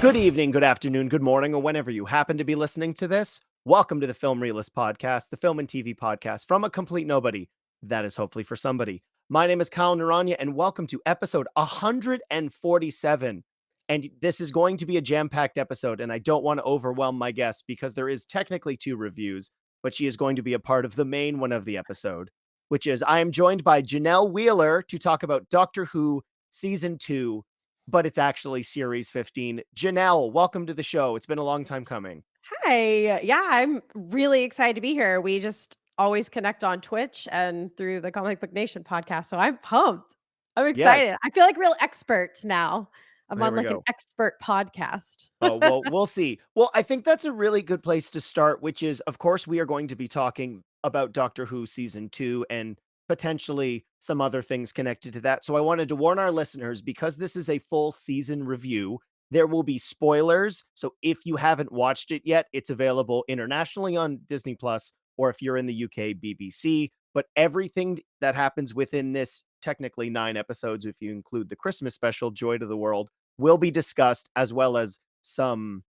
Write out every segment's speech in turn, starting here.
Good evening, good afternoon, good morning, or whenever you happen to be listening to this. Welcome to the Film Realist Podcast, the film and TV podcast from a complete nobody. That is hopefully for somebody. My name is Kyle Naranya, and welcome to episode 147. And this is going to be a jam-packed episode, and I don't want to overwhelm my guest because there is technically 2 reviews, but she is going to be a part of the main one of the episode, which is I am joined by Janelle Wheeler to talk about Doctor Who Season 2, but it's actually Series 15. Janelle, welcome to the show. It's been a long time coming. Hi. Yeah, I'm really excited to be here. We just always connect on Twitch and through the Comicbook Nation podcast. So I'm pumped. I'm excited. Yes, I feel like real expert now. I'm here on we like an go. expert podcast. Oh, well, we'll see. Well, I think that's a really good place to start, which is, of course, we are going to be talking about Doctor Who Season 2 and potentially some other things connected to that. So I wanted to warn our listeners, because this is a full season review, there will be spoilers. So if you haven't watched it yet, it's available internationally on Disney Plus, or if you're in the UK, BBC. But everything that happens within this, technically 9 episodes, if you include the Christmas special, Joy to the World, will be discussed, as well as some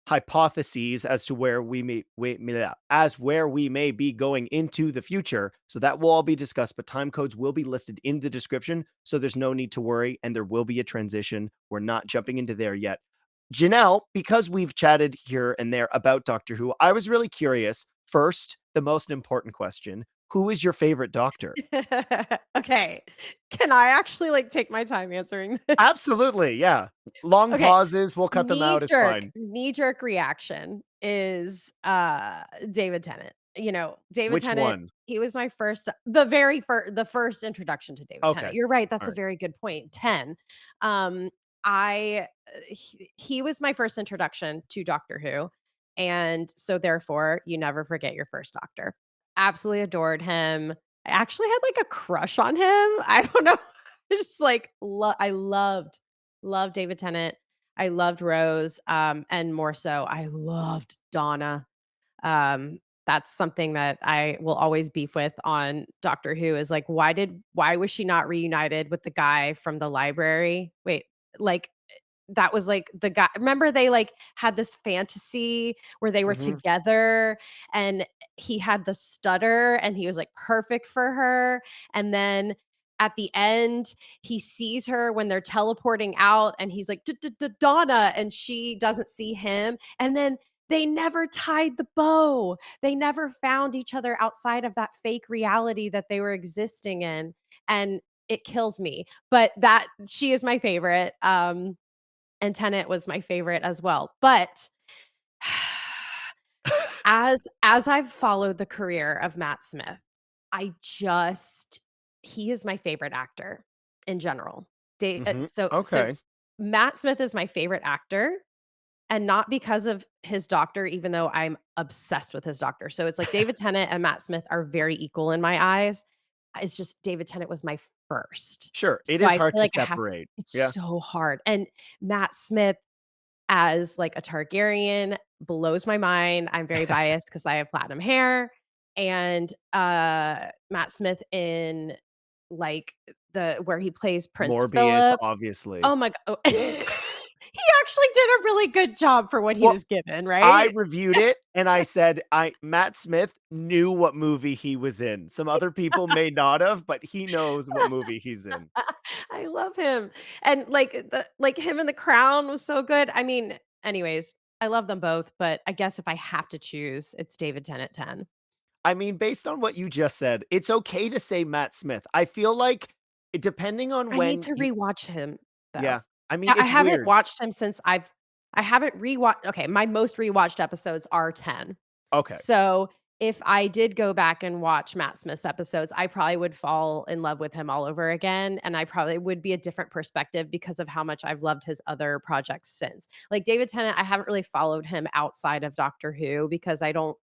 hypotheses as to where we may be going into the future. So that will all be discussed, but time codes will be listed in the description, so there's no need to worry, and there will be a transition. We're not jumping into there yet. Janelle, because we've chatted here and there about Doctor Who, I was really curious. First, the most important question: who is your favorite Doctor? Okay. Can I actually like take my time answering this? Absolutely, yeah. Long Okay. pauses, we'll cut them out. It's fine. Knee jerk reaction is David Tennant. David Which Tennant, one? he was my first the first introduction to David Tennant. Okay. You're right, All that's a right. very good point. 10. Um he was my first introduction to Doctor Who, and so therefore you never forget your first Doctor. Absolutely adored him. I actually had like a crush on him. I don't know. Just like I loved David Tennant. I loved Rose, and more so, I loved Donna. That's something that I will always beef with on Doctor Who is like, why was she not reunited with the guy from the library? Wait, like that was like the guy. Remember they like had this fantasy where they were Mhm. together and he had the stutter and he was like perfect for her. And then at the end, he sees her when they're teleporting out and he's like, Donna, and she doesn't see him. And then they never tied the bow. They never found each other outside of that fake reality that they were existing in. And it kills me. But that she is my favorite. And Tenet was my favorite as well. But as I've followed the career of Matt Smith, I just he is my favorite actor in general. Mhm. So Okay. Matt Smith is my favorite actor, and not because of his doctor, even though I'm obsessed with his doctor. So it's like David Tennant and Matt Smith are very equal in my eyes. It's just David Tennant was my first. Sure, it So is I feel hard to like I have separate. it's Yeah. so hard. And Matt Smith as, like, a Targaryen blows my mind. I'm very biased because I have platinum hair, and, Matt Smith in, like, the where he plays Prince Morbius, Philip. obviously. Oh my god. He actually did a really good job for what he Well, was given, I right? reviewed it and I said I Matt Smith knew what movie he was in. Some other people may not have, but he knows what movie he's in. I love him, and, like, him in The Crown was so good. I mean, anyways, I love them both, but I guess if I have to choose, it's David Tennant 10. I mean, based on what you just said, it's okay to say Matt Smith. I feel like depending on I need when to you rewatch him, though. yeah. I mean, I it's haven't weird. watched him since I haven't rewatched. Okay, my most rewatched episodes are 10. Okay. So, if I did go back and watch Matt Smith's episodes, I probably would fall in love with him all over again, and I probably would be a different perspective because of how much I've loved his other projects since. Like, David Tennant, I haven't really followed him outside of Doctor Who because I don't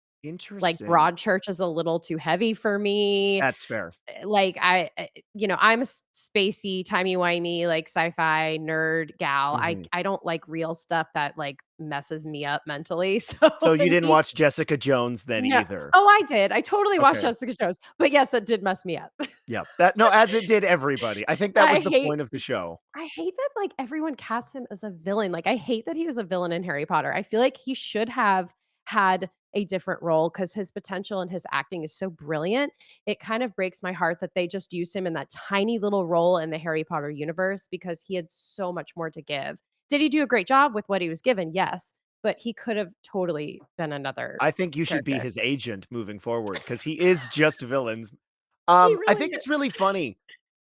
Like, Interesting. Broadchurch is a little too heavy for me. That's fair. Like, I'm a spacey, timey-wimey, like, sci-fi nerd gal. I Mhm. I don't like real stuff that, like, messes me up mentally, so So you and didn't he watch Jessica Jones then no. either? Oh, I did. I totally watched Okay. Jessica Jones, but yes, it did mess me up. Yeah. That no, as it did everybody. I think that I was the hate point of the show. I hate that, like, everyone casts him as a villain. Like, I hate that he was a villain in Harry Potter. I feel like he should have had a different role because his potential and his acting is so brilliant. It kind of breaks my heart that they just used him in that tiny little role in the Harry Potter universe because he had so much more to give. Did he do a great job with what he was given? Yes, but he could have totally been another I think you should be character. his agent moving forward because he is just villains. He I really think it's is. really funny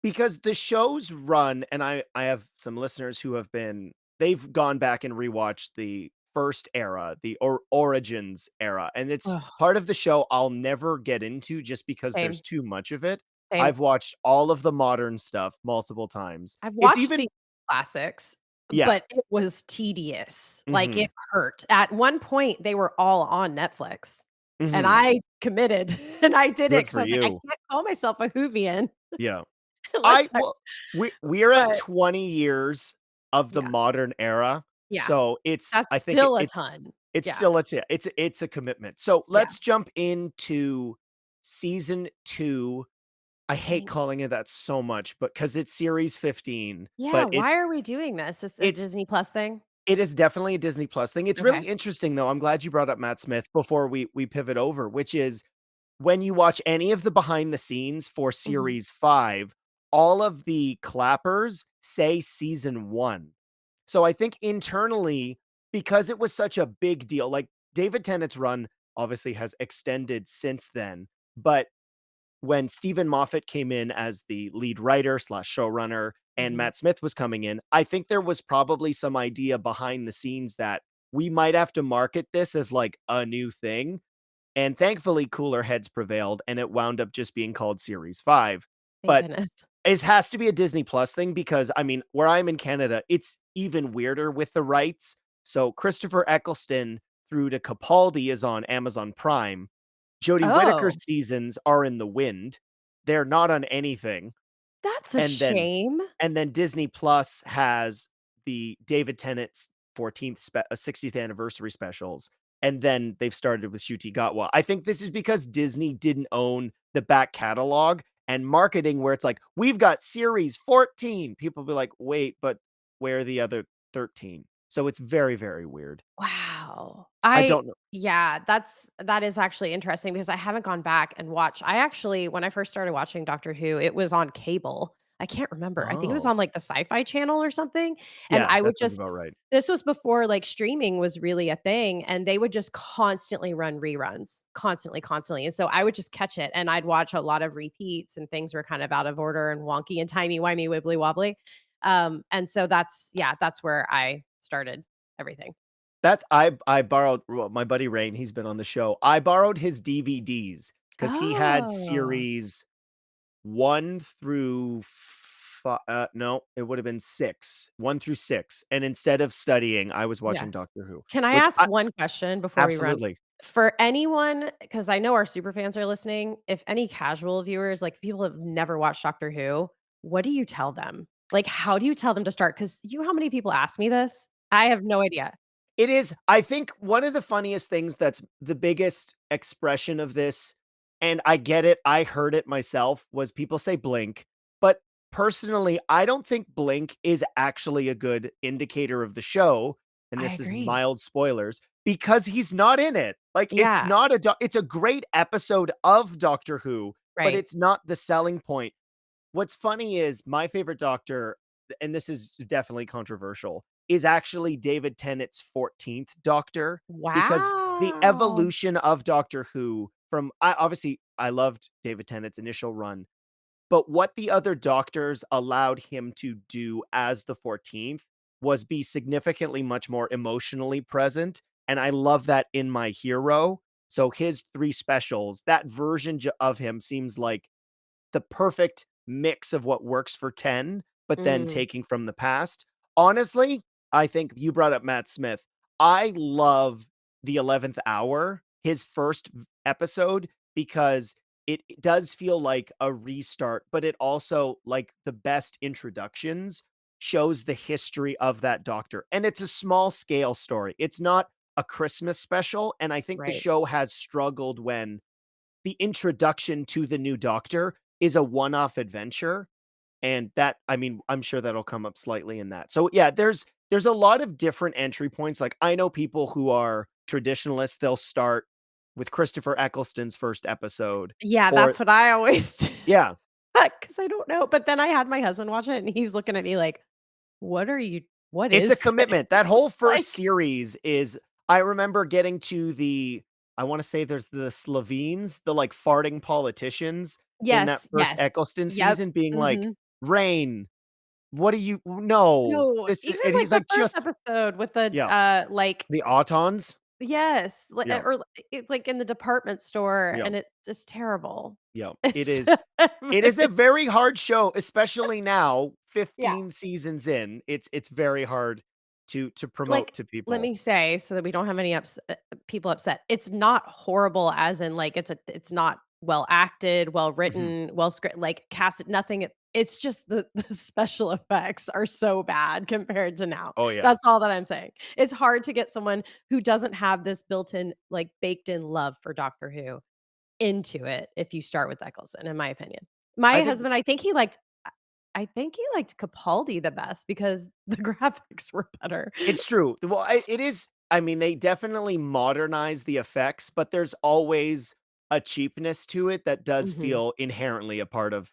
because the show's run, and I have some listeners who have been they've gone back and rewatched the first era, the Origins era, and it's Ugh, part of the show I'll never get into just because there's same, too much of it. same. I've watched all of the modern stuff multiple times. I've It's watched even the classics, yeah. but it was tedious, like, it Mhm. hurt. At one point, they were all on Netflix, and Mhm. I committed, and I did it Good because for I was like, "I you. can't call myself a Whovian Yeah. I unless I." well, we're at But 20 years of the yeah, modern era, yeah, so it's that's I think still a ton. it's Yeah, still it's a commitment. So yeah. let's jump into season 2. I hate Thank calling it that so much, but because it's series 15, Yeah, but why are we doing this? It's a it's Disney Plus thing? it is definitely a Disney Plus thing. It's really Okay. interesting though. I'm glad you brought up Matt Smith before we pivot over, which is when you watch any of the behind the scenes for Mhm. series 5, all of the clappers say season 1. So I think internally, because it was such a big deal, like David Tennant's run obviously has extended since then, but when Stephen Moffat came in as the lead writer slash showrunner and Mhm. Matt Smith was coming in, I think there was probably some idea behind the scenes that we might have to market this as like a new thing, and thankfully, cooler heads prevailed, and it wound up just being called Series 5. Thank But goodness. it has to be a Disney Plus thing because, I mean, where I'm in Canada, it's even weirder with the rights. So Christopher Eccleston through to Capaldi is on Amazon Prime. Jodie Oh, Whittaker's seasons are in the wind. They're not on anything. that's a And then shame. Disney Plus has the David Tennant's 60th anniversary specials, and then they've started with Ncuti Gatwa. I think this is because Disney didn't own the back catalog and marketing where it's like, "We've got series 14." People be like, "Wait, but where are the other 13?" So it's very, very weird. Wow. I I don't know. Yeah, that is actually interesting because I haven't gone back and watched. I actually when I first started watching Doctor Who, it was on cable. I can't remember. I think it was Oh. on, like, the Sci-Fi Channel or something, and Yeah, I would that sounds just about right. this was before, like, streaming was really a thing, and they would just constantly run reruns, constantly, constantly, and so I would just catch it, and I'd watch a lot of repeats, and things were kind of out of order and wonky and timey-wimey, wibbly-wobbly, and so that's where I started everything. That's I borrowed well, my buddy Rain, he's been on the show. I borrowed his DVDs because he had Oh. series 1 through no, it would have been 6, 1 through 6, and instead of studying, I was Yeah. watching Doctor Who, Can I which ask I one question before we run? absolutely. For anyone, because I know our super fans are listening, if any casual viewers, like people have never watched Doctor Who, what do you tell them? Like, how do you tell them to start? Because you know how many people ask me this? I have no idea. It is I think one of the funniest things that's the biggest expression of this, and I get it, I heard it myself, was people say blink, but personally, I don't think blink is actually a good indicator of the show, and I this is agree. mild spoilers, because he's not in it. Like, it's Yeah, not it's a great episode of Doctor Who, but right. it's not the selling point. What's funny is my favorite Doctor, and this is definitely controversial, is actually David Tennant's 14th Doctor, because the Wow. evolution of Doctor Who from obviously, I loved David Tennant's initial run, but what the other Doctors allowed him to do as the 14th was be significantly much more emotionally present, and I love that in my hero. So his 3 specials, that version of him seems like the perfect mix of what works for 10, but then Mm, taking from the past. Honestly, I think you brought up Matt Smith. I love The 11th Hour, his first episode because it does feel like a restart, but it also, like the best introductions, shows the history of that doctor. And it's a small scale story. It's not a Christmas special. And I think the Right. show has struggled when the introduction to the new doctor is a one off adventure. And that, I mean, I'm sure that'll come up slightly in that. So yeah, there's a lot of different entry points. Like I know people who are traditionalists, they'll start with Christopher Eccleston's first episode Yeah, or that's what I always do, yeah, 'cause I don't know, but then I had my husband watch it, and he's looking at me like, what it's a is this?" commitment. That whole first Like series is I remember getting to the I wanna say there's the Slovenes, the, like, farting politicians in that Yes, first yes. Eccleston Yep. season being like, Mhm. "Rain, what do you no, No, this" even, and like, he's the like, first "Just" episode with the, yeah, like the Autons? yes, li Yeah, or it's, like, in the department store, yeah, and it's just terrible. yeah. It It's is it is a very very hard show, especially now, yeah. 15 seasons in. It's very hard to promote Like, to let people. me say, so that we don't have any people upset, it's not horrible as in, like, it's not well acted, well Mhm. written, well script like, casted, nothing it's just the special effects are so bad compared to now. Oh, yeah. That's all that I'm saying. It's hard to get someone who doesn't have this built-in, like, baked-in love for Doctor Who into it if you start with Eccleston, in my opinion. I My think husband, I think he liked Capaldi the best because the graphics were better. it's true. Well, it is I mean, they definitely modernize the effects, but there's always a cheapness to it that does Mhm. feel inherently a part of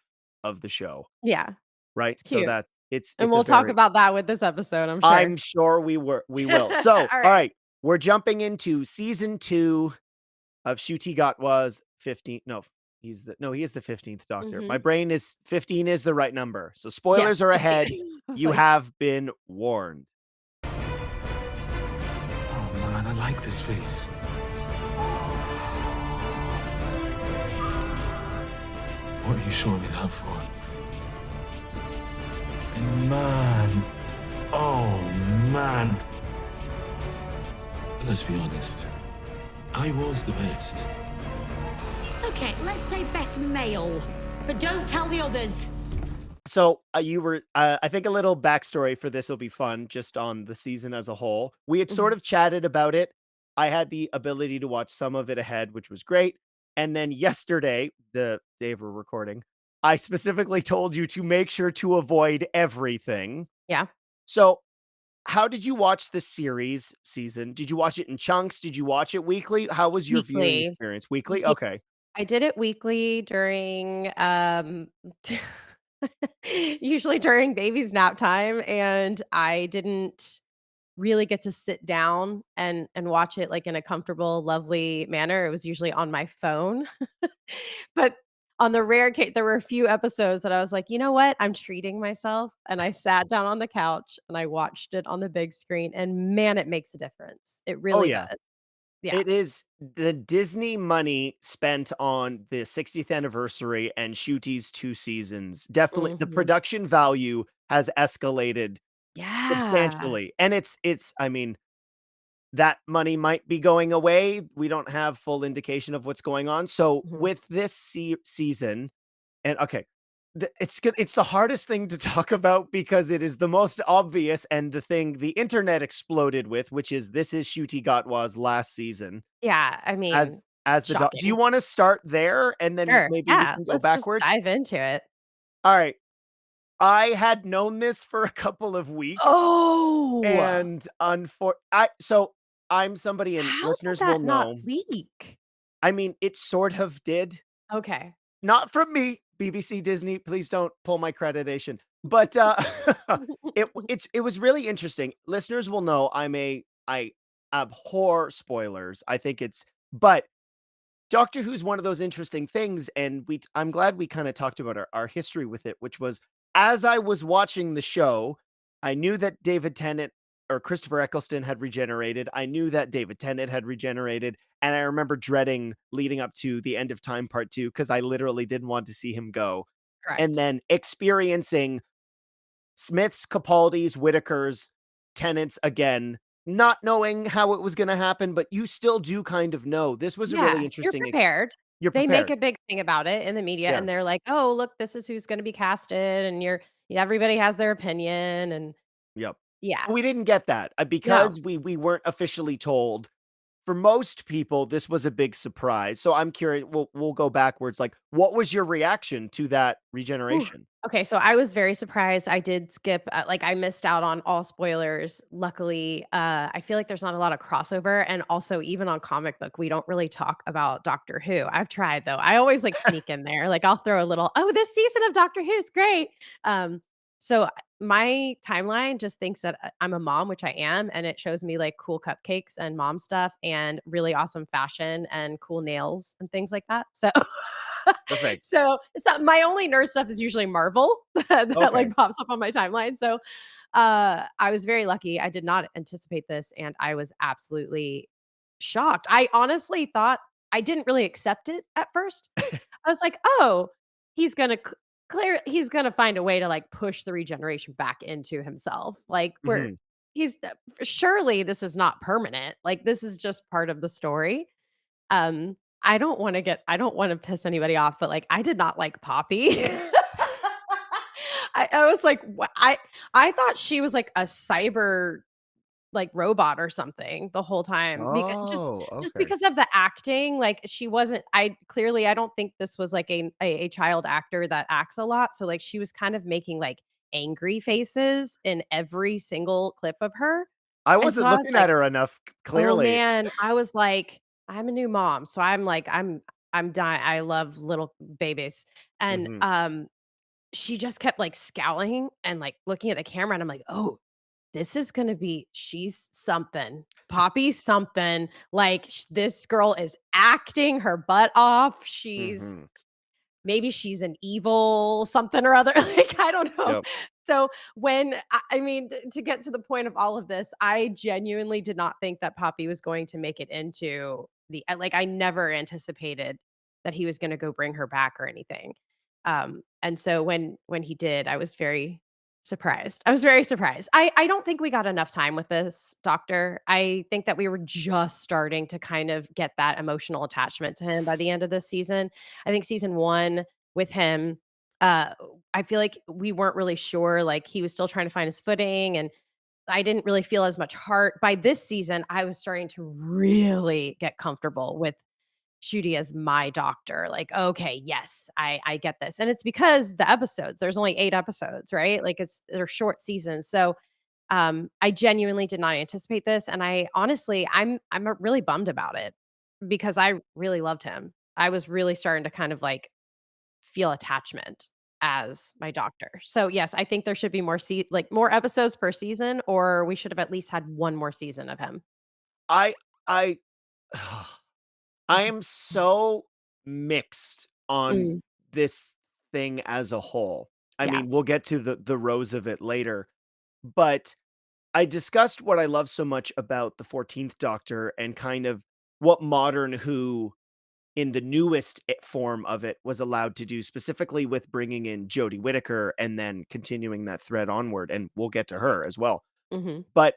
the show, Yeah, right? it's So cute, that's and it's a we'll talk very about that with this episode, I'm sure. I'm sure we will. So, All all right. right, we're jumping into season 2 of Ncuti Gatwa's 15 no, he's the no, he is the 15th Doctor. My Mhm. brain is 15 is the right number. So spoilers Yes, are 50. ahead. I was You like, have been warned. Oh man, I like this face. What are you showing me that for? Man. Oh man. Let's be honest. I was the best. Okay, let's say best male, but don't tell the others. So, you were I think a little backstory for this will be fun just on the season as a whole. We had sort mhm, of chatted about it. I had the ability to watch some of it ahead, which was great. And then yesterday, the day we're recording, I specifically told you to make sure to avoid everything. yeah, So, how did you watch the series season? Did you watch it in chunks? Did you watch it weekly? How was your viewing weekly. experience? Weekly? Yeah, Okay. I did it weekly during, usually during baby's nap time, and I didn't really get to sit down and watch it, like, in a comfortable, lovely manner. It was usually on my phone. But on the rare case, there were a few episodes that I was like, "You know what? I'm treating myself," and I sat down on the couch and I watched it on the big screen, and man, it makes a difference. It Oh, really yeah. does. Yeah. It is the Disney money spent on the 60th anniversary and Ncuti's 2 seasons. Definitely the Mhm. production value has escalated Yeah. substantially, and it's I mean, that money might be going away. We don't have full indication of what's going on. So, Mhm. with this season and okay, it's the hardest thing to talk about because it is the most obvious and the thing the internet exploded with, which is this is Ncuti Gatwa's last season Yeah, I as mean, as the do you shocking. wanna start there and then Sure, maybe we yeah, can go let's just backwards? dive into it. Alright, I had known this for a couple of weeks, Oh! and I so I'm somebody and How did listeners will that not know, leak? I mean, it sort of did. Okay. Not from me, BBC, Disney, please don't pull my accreditation. But, it was really interesting. Listeners will know I abhor spoilers. I think it's but Doctor Who's one of those interesting things, and I'm glad we kinda talked about our history with it, which was as I was watching the show, I knew that David Tennant or Christopher Eccleston had regenerated. I knew that David Tennant had regenerated, and I remember dreading leading up to the End of Time Part 2 because I literally didn't want to see him go. And Correct. then experiencing Smith's, Capaldi's, Whittaker's, Tennant's again not knowing how it was gonna happen, but you still do kind of know. This was a Yeah, really you're interesting prepared. you're They make prepared. a big thing about it in the media, Yeah, and they're like, "Oh, look, this is who's gonna be casted," and everybody has their opinion, and yep. yeah. We didn't get that, No. because we weren't officially told. For most people, this was a big surprise, so I'm curious, we'll go backwards, like, what was your reaction to that Ooh, regeneration? okay, so I was very surprised. I did skip, like, I missed out on all spoilers. Luckily, I feel like there's not a lot of crossover, and also even on Comic Book, we don't really talk about Doctor Who. I've tried though. I always like sneak in there. Like I'll throw a little, "Oh, this season of Doctor Who is great." So my timeline just thinks that I'm a mom, which I am, and it shows me like cool cupcakes and mom stuff and really awesome fashion and cool nails and things like that. So Perfect. so my only nerd stuff is usually Marvel that, Okay. like, pops up on my timeline, so, I was very lucky, I did not anticipate this, and I was absolutely shocked. I honestly thought I didn't really accept it at first. I was like, "Oh, he's gonna he's gonna find a way to, like, push the regeneration back into himself, like, where Mhm. he's surely this is not permanent, like, this is just part of the story." I don't wanna piss anybody off, but, like, I did not like Poppy. I was like, "Wha" I thought she was like a cyber, like, robot or something the whole time, Oh, just okay. because of the acting, like, she wasn't I don't think this was like a child actor that acts a lot, so, like, she was kind of making, like, angry faces in every single clip of her, I and so wasn't I was looking like, at her enough, oh, clearly. man, I was like, I'm a new mom, so I'm like, I'm dying. I love little babies, and, Mhm. she just kept, like, scowling and, like, looking at the camera, and I'm like, "Oh, this is gonna be she's something. Poppy's something, like, this girl is acting her butt off. Mhm. Maybe she's an evil something or other, like, I don't know. Yep. So, when I mean, to get to the point of all of this, I genuinely did not think that Poppy was going to make it into like, I never anticipated that he was gonna go bring her back or anything. And so when he did, I was very surprised. I was very surprised. I don't think we got enough time with this doctor. I think that we were just starting to kind of get that emotional attachment to him by the end of this season. I think season 1 with him, uh, I feel like we weren't really sure, like, he was still trying to find his footing, and I didn't really feel as much heart. By this season, I was starting to really get comfortable with Shooty as my doctor. Like, okay, yes, I get this. And it's because the episodes, there's only 8 episodes, right? Like they're short seasons. So I genuinely did not anticipate this. And I honestly I'm really bummed about it because I really loved him. I was really starting to kind of like feel attachment as my doctor. So yes, I think there should be like more episodes per season, or we should have at least had one more season of him. I I I am so mixed on Mm, this thing as a whole. I yeah. mean, we'll get to the rows of it later, but I discussed what I love so much about the 14th Doctor and kind of what modern Who in the newest form of it was allowed to do, specifically with bringing in Jodie Whittaker and then continuing that thread onward, and we'll get to her as well. Mhm. But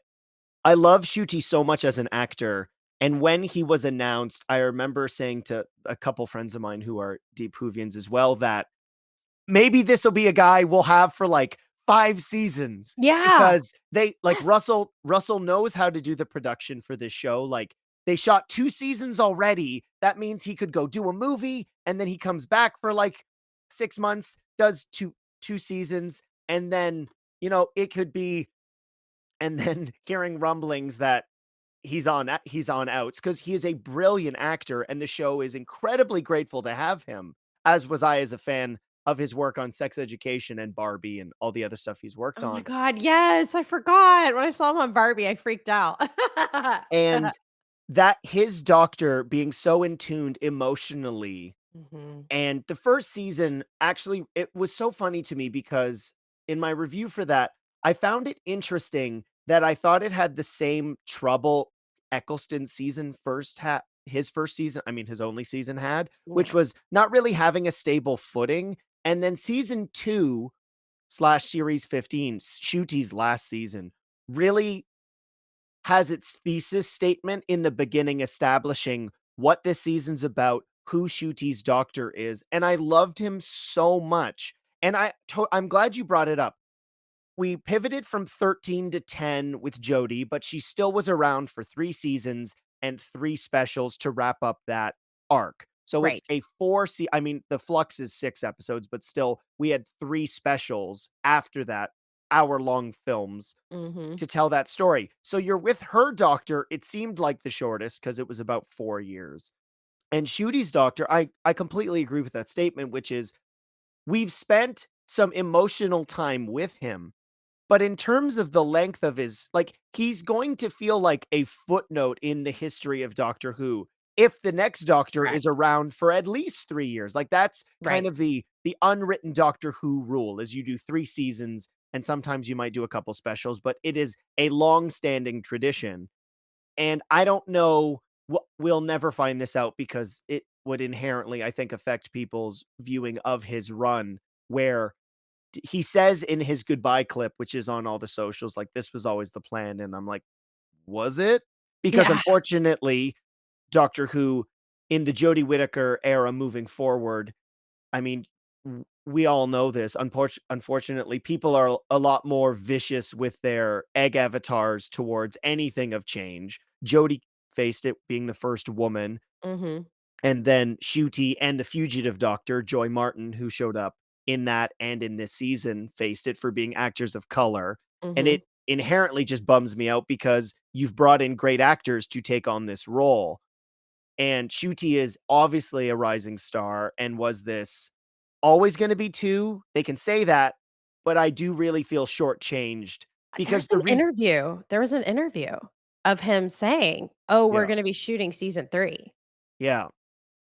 I love Ncuti so much as an actor, and when he was announced, I remember saying to a couple friends of mine who are deep Whovians as well that maybe this'll be a guy we'll have for, like, 5 seasons, Yeah. because they like, Yes. Russell knows how to do the production for this show, like, they shot 2 seasons already, that means he could go do a movie, and then he comes back for, like, 6 months, does 2 seasons, and then, it could be and then hearing rumblings that he's on outs, because he is a brilliant actor, and the show is incredibly grateful to have him, as was I as a fan of his work on Sex Education and Barbie and all the other stuff he's worked Oh my on. god, yes, I forgot. When I saw him on Barbie, I freaked out. And that his doctor being so in tuned emotionally, Mhm. and the first season, actually, it was so funny to me because in my review for that, I found it interesting that I thought it had the same trouble Eccleston's season first had his first season, I mean, his only season had, which Yeah. was not really having a stable footing. And then season 2 slash series 15, Shooty's last season, really has its thesis statement in the beginning establishing what this season's about, who Shooty's doctor is, and I loved him so much. And I'm glad you brought it up. We pivoted from 13 to 10 with Jodie, but she still was around for 3 seasons and 3 specials to wrap up that arc. So it's Right. a 4 I mean, the Flux is 6 episodes, but still, we had 3 specials after that, hour-long films Mhm. to tell that story. So you're with her doctor, it seemed like the shortest because it was about 4 years. And Shooty's doctor, I completely agree with that statement, which is we've spent some emotional time with him, but in terms of the length of his he's going to feel like a footnote in the history of Doctor Who if the next Doctor is Correct. around for at least 3 years. Like, that's kind Right. of the unwritten Doctor Who rule is you do 3 seasons, and sometimes you might do a couple specials, but it is a long-standing tradition, and I don't know we'll never find this out because it would inherently, I think, affect people's viewing of his run, where he says in his goodbye clip, which is on all the socials, like, "This was always the plan," and I'm like, "Was it?" Because Yeah. unfortunately, Doctor Who, in the Jodie Whittaker era moving forward, I mean, we all know this, unfortunately, people are a lot more vicious with their egg avatars towards anything of change. Jodie faced it being the first woman, Mhm. and then Ncuti and the fugitive doctor, Joy Martin, who showed up in that and in this season, faced it for being actors of color, and Mhm. it inherently just bums me out because you've brought in great actors to take on this role, and Ncuti is obviously a rising star and was this always gonna be 2? They can say that, but I do really feel shortchanged because There's an interview. There was an interview of him saying, "Oh, we're Yeah, gonna be shooting season 3." yeah.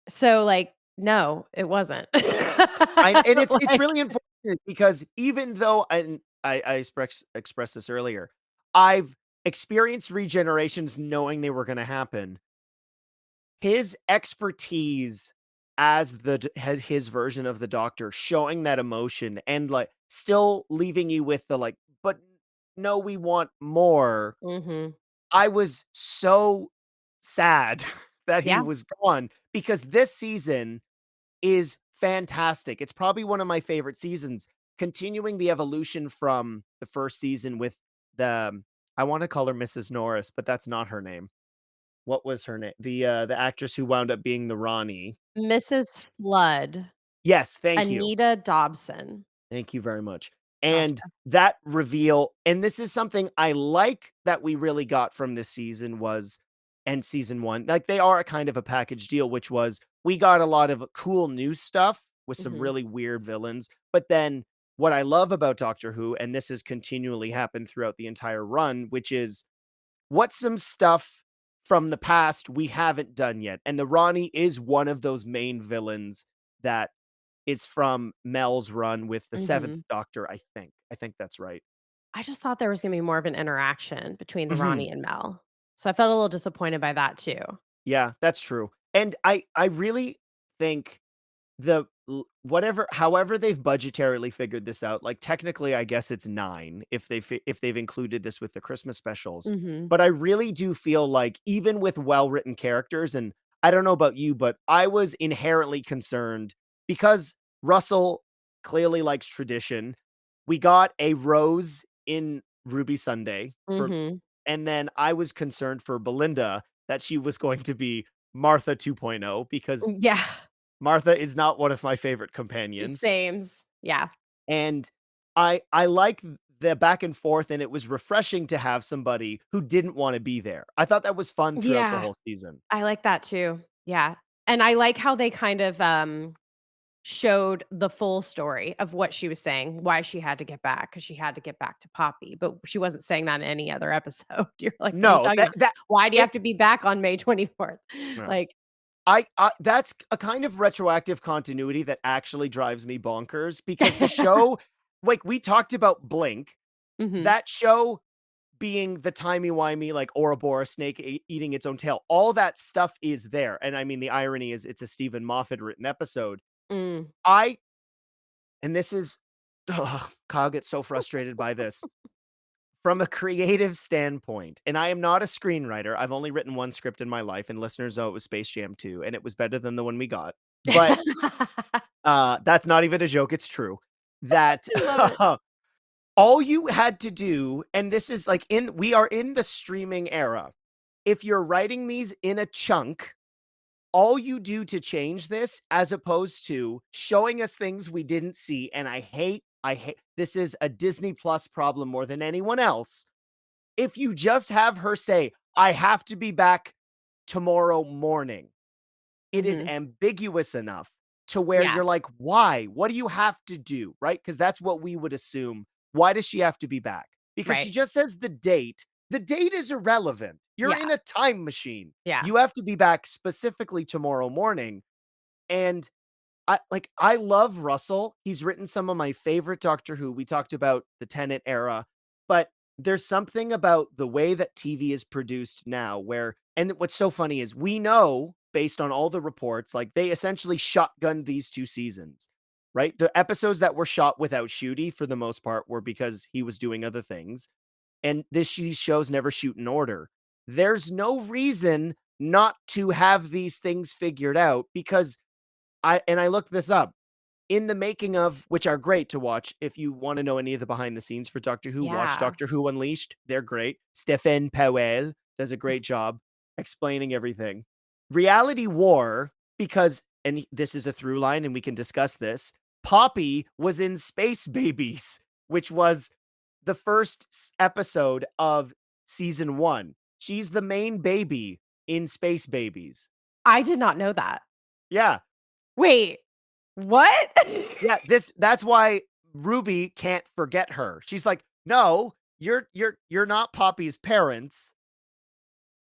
So, like, no, it wasn't. And it's Like really unfortunate because even though and I expressed this earlier, I've experienced regenerations knowing they were gonna happen. His expertise as his version of the Doctor, showing that emotion and, like, still leaving you with the, like, "But no, we want more." Mhm. I was so sad that he Yeah. was gone because this season is fantastic. It's probably one of my favorite seasons, continuing the evolution from the first season with the I wanna call her Mrs. Norris, but that's not her name. What was her name? The actress who wound up being the Ronnie. Mrs. Flood, Yes, thank you. Anita Dobson. Thank you very much. And Gotcha. that reveal and this is something I like that we really got from this season was and season 1, like, they are a kind of a package deal, which was we got a lot of cool new stuff with some Mhm. really weird villains, but then what I love about Doctor Who, and this has continually happened throughout the entire run, which is what's some stuff from the past we haven't done yet? And the Ronnie is one of those main villains that is from Mel's run with the 7th Mhm. Doctor, I think. I think that's right. I just thought there was gonna be more of an interaction between the Mhm. Ronnie and Mel. So I felt a little disappointed by that too. Yeah, that's true. And I really think the whatever however they've budgetarily figured this out, like, technically, I guess it's 9 if they've included this with the Christmas specials. Mhm. But I really do feel like even with well-written characters, and I don't know about you, but I was inherently concerned because Russell clearly likes tradition. We got a rose in Ruby Sunday for Mhm. and then I was concerned for Belinda that she was going to be Martha 2.0 because Yeah. Martha is not one of my favorite companions, Sames. Yeah. and I like the back and forth, and it was refreshing to have somebody who didn't wanna be there. I thought that was fun throughout the Yeah. whole season. I like that too. Yeah. And I like how they kind of, showed the full story of what she was saying, why she had to get back because she had to get back to Poppy, but she wasn't saying that in any other episode. You're like, "What are you No, talking about? that Why do you it have to be back on May 24th?" no. Like I that's a kind of retroactive continuity that actually drives me bonkers because the show like, we talked about Blink, Mhm. that show being the timey-wimey, like, Ouroboros snake eating its own tail, all that stuff is there, and I mean, the irony is it's a Stephen Moffat written episode. Mm. I and this is ugh, Kyle gets so frustrated by this. from a creative standpoint, and I am not a screenwriter, I've only written 1 script in my life, and listeners know it was Space Jam 2, and it was better than the one we got. But, that's not even a joke, it's true. That I love it. all you had to do, and this is like we are in the streaming era. If you're writing these in a chunk, all you do to change this, as opposed to showing us things we didn't see, and I hate this is a Disney Plus problem more than anyone else. If you just have her say, "I have to be back tomorrow morning," it is Mhm. ambiguous enough to where Yeah, you're like, "Why? What do you have to do?" Right? Because that's what we would assume. Why does she have to be back? Because she right. just says the date. The date is irrelevant. You're Yeah, in a time machine. yeah. You have to be back specifically tomorrow morning. And I love Russell. He's written some of my favorite Doctor Who. We talked about the Tennant era, but there's something about the way that TV is produced now where and what's so funny is we know based on all the reports, like they essentially shotgunned these 2 seasons, right? The episodes that were shot without Shooty for the most part were because he was doing other things, and these shows never shoot in order. There's no reason not to have these things figured out because I looked this up. In the making of which are great to watch if you wanna know any of the behind the scenes for Doctor Who, watch Yeah. Doctor Who Unleashed, they're great. Stephen Powell does a great job explaining everything. Reality War, because and this is a through line and we can discuss this, Poppy was in Space Babies, which was the first episode of season 1. She's the main baby in Space Babies. I did not know that. Yeah. Wait, what? Yeah, that's why Ruby can't forget her. She's like, "No, you're not Poppy's parents.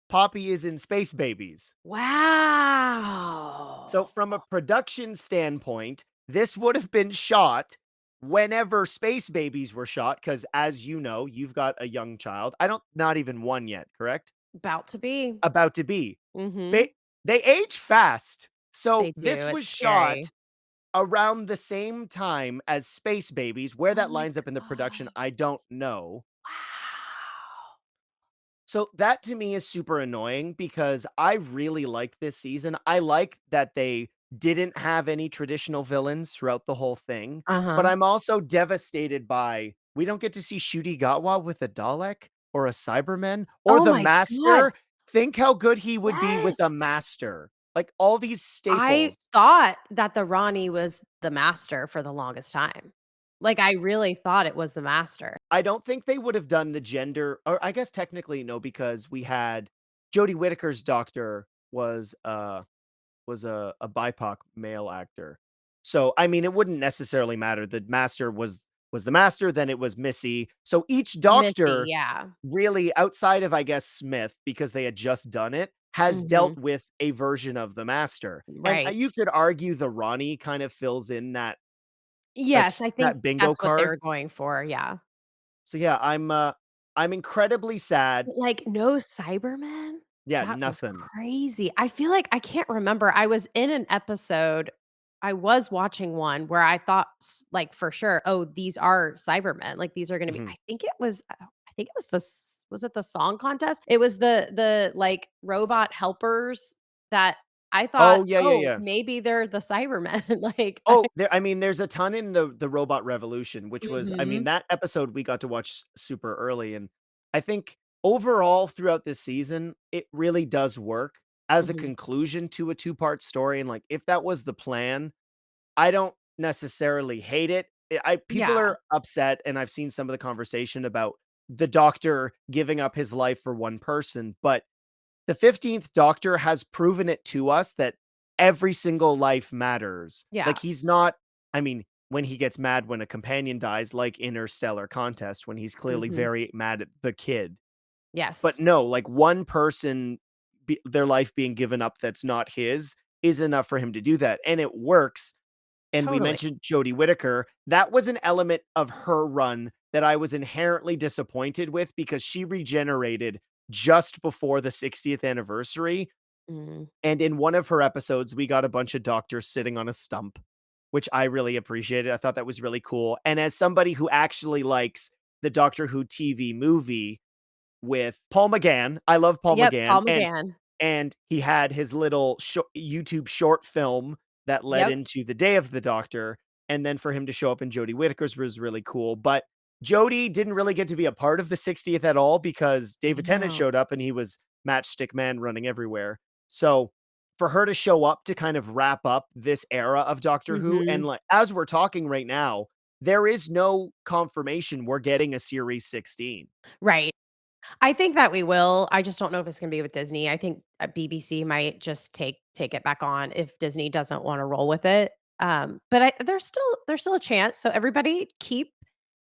Poppy is in Space Babies." So Wow. from a production standpoint, this would have been shot whenever Space Babies were shot because as you know, you've got a young child. I don't not even 1 yet, correct? About to be. About to be. Mhm. They age fast. So They do, this was it's shot scary. around the same time as Space Babies. Where Oh that my lines up in the production, god. I don't know. Wow. So that to me is super annoying because I really like this season. I like that they didn't have any traditional villains throughout the whole thing, but Uh-huh. I'm also devastated by we don't get to see Ncuti Gatwa with a Dalek or a Cyberman or Oh the my god. Master. Think how good he would be with a Yes. Master. Like all these I staples. thought that the Ronnie was the master for the longest time. Like, I really thought it was the master. I don't think they would have done the gender or I guess technically no, because we had Jodie Whittaker's doctor was a BIPOC male actor. So, I mean, it wouldn't necessarily matter. The master was the master, then it was Missy. So each Missy, doctor yeah. really outside of, I guess, Smith, because they had just done it, has Mhm. dealt with a version of the master. And Right. you could argue the Ronnie kind of fills in that Yes, I think that bingo that's what they were card. going for, yeah. So yeah, I'm incredibly sad. But, like, no Cybermen? Yeah, That was nothing. crazy. I feel like I can't remember. I was in an episode I was watching one where I thought like, for sure, "Oh, these are Cybermen, like, these are gonna be" Mhm. I think it was was it the song contest? It was like, robot helpers that I thought, Oh, yeah, yeah, "Oh, yeah. maybe they're the Cybermen." Like, I Oh, I mean, there's a ton in the Robot Revolution, which was I mean, Mhm. that episode we got to watch super early, and I think overall throughout this season, it really does work as a Mhm. conclusion to a two-part story, and, like, if that was the plan, I don't necessarily hate it. I people Yeah. are upset, and I've seen some of the conversation about the Doctor giving up his life for one person, but the 15th Doctor has proven it to us that every single life matters. Yeah. Like, he's not I mean, when he gets mad when a companion dies, like Interstellar Contest, when he's clearly Mhm. very mad at the kid. But Yes. no, like, one person their life being given up that's not his is enough for him to do that, and it works. And we Totally. mentioned Jodie Whittaker. That was an element of her run that I was inherently disappointed with because she regenerated just before the 60th anniversary, Mm. and in one of her episodes, we got a bunch of doctors sitting on a stump, which I really appreciated. I thought that was really cool. And as somebody who actually likes the Doctor Who TV movie with Paul McGann. I love Paul Yep, McGann, Paul McGann. and he had his little YouTube short film that led Yep. into The Day of the Doctor, and then for him to show up in Jodie Whittaker's was really cool, but Jodie didn't really get to be a part of the 60th at all because I David Tennant know. showed up and he was Matchstick Man running everywhere. So, for her to show up to kind of wrap up this era of Doctor Who, and, Mhm. like, as we're talking right now, there is no confirmation we're getting a Series 16. Right. I think that we will. I just don't know if it's gonna be with Disney. I think, BBC might just take it back on if Disney doesn't wanna roll with it. But there's still a chance, so everybody keep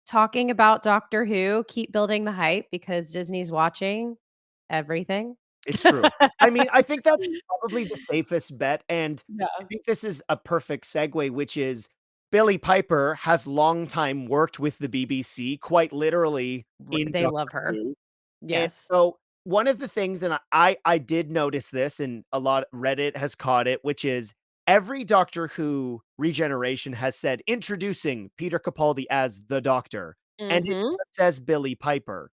talking about Doctor Who, keep building the hype because Disney's watching everything. It's true. I mean, I think that's probably the safest bet, and I Yeah. think this is a perfect segue, which is Billie Piper has long time worked with the BBC, quite literally R in they love Doctor her. Who, and Yes. so one of the things, and I did notice this, and a lot Reddit has caught it, which is every Doctor Who regeneration has said, "Introducing Peter Capaldi as the Doctor," and it Mhm. just says Billie Piper.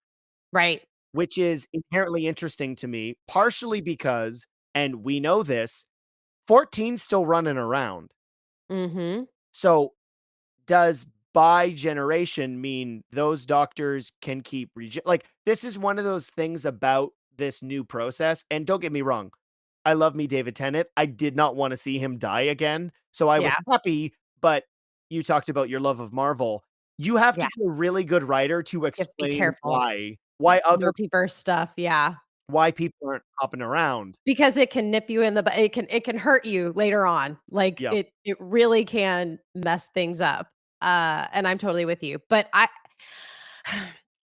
Right. Which is inherently interesting to me, partially because, and we know this, 14's still running around. Mhm. So, does by generation mean those doctors can keep like, this is one of those things about this new process, and don't get me wrong, I love me David Tennant. I did not wanna see him die again, so I was Yeah. happy, but you talked about your love of Marvel. You have Yeah. to be a really good writer to You have to be explain careful. Multiverse stuff, yeah. why people aren't hopping around. Because it can nip you in the it can hurt you later on. Like, Yep. it really can mess things up, and I'm totally with you, but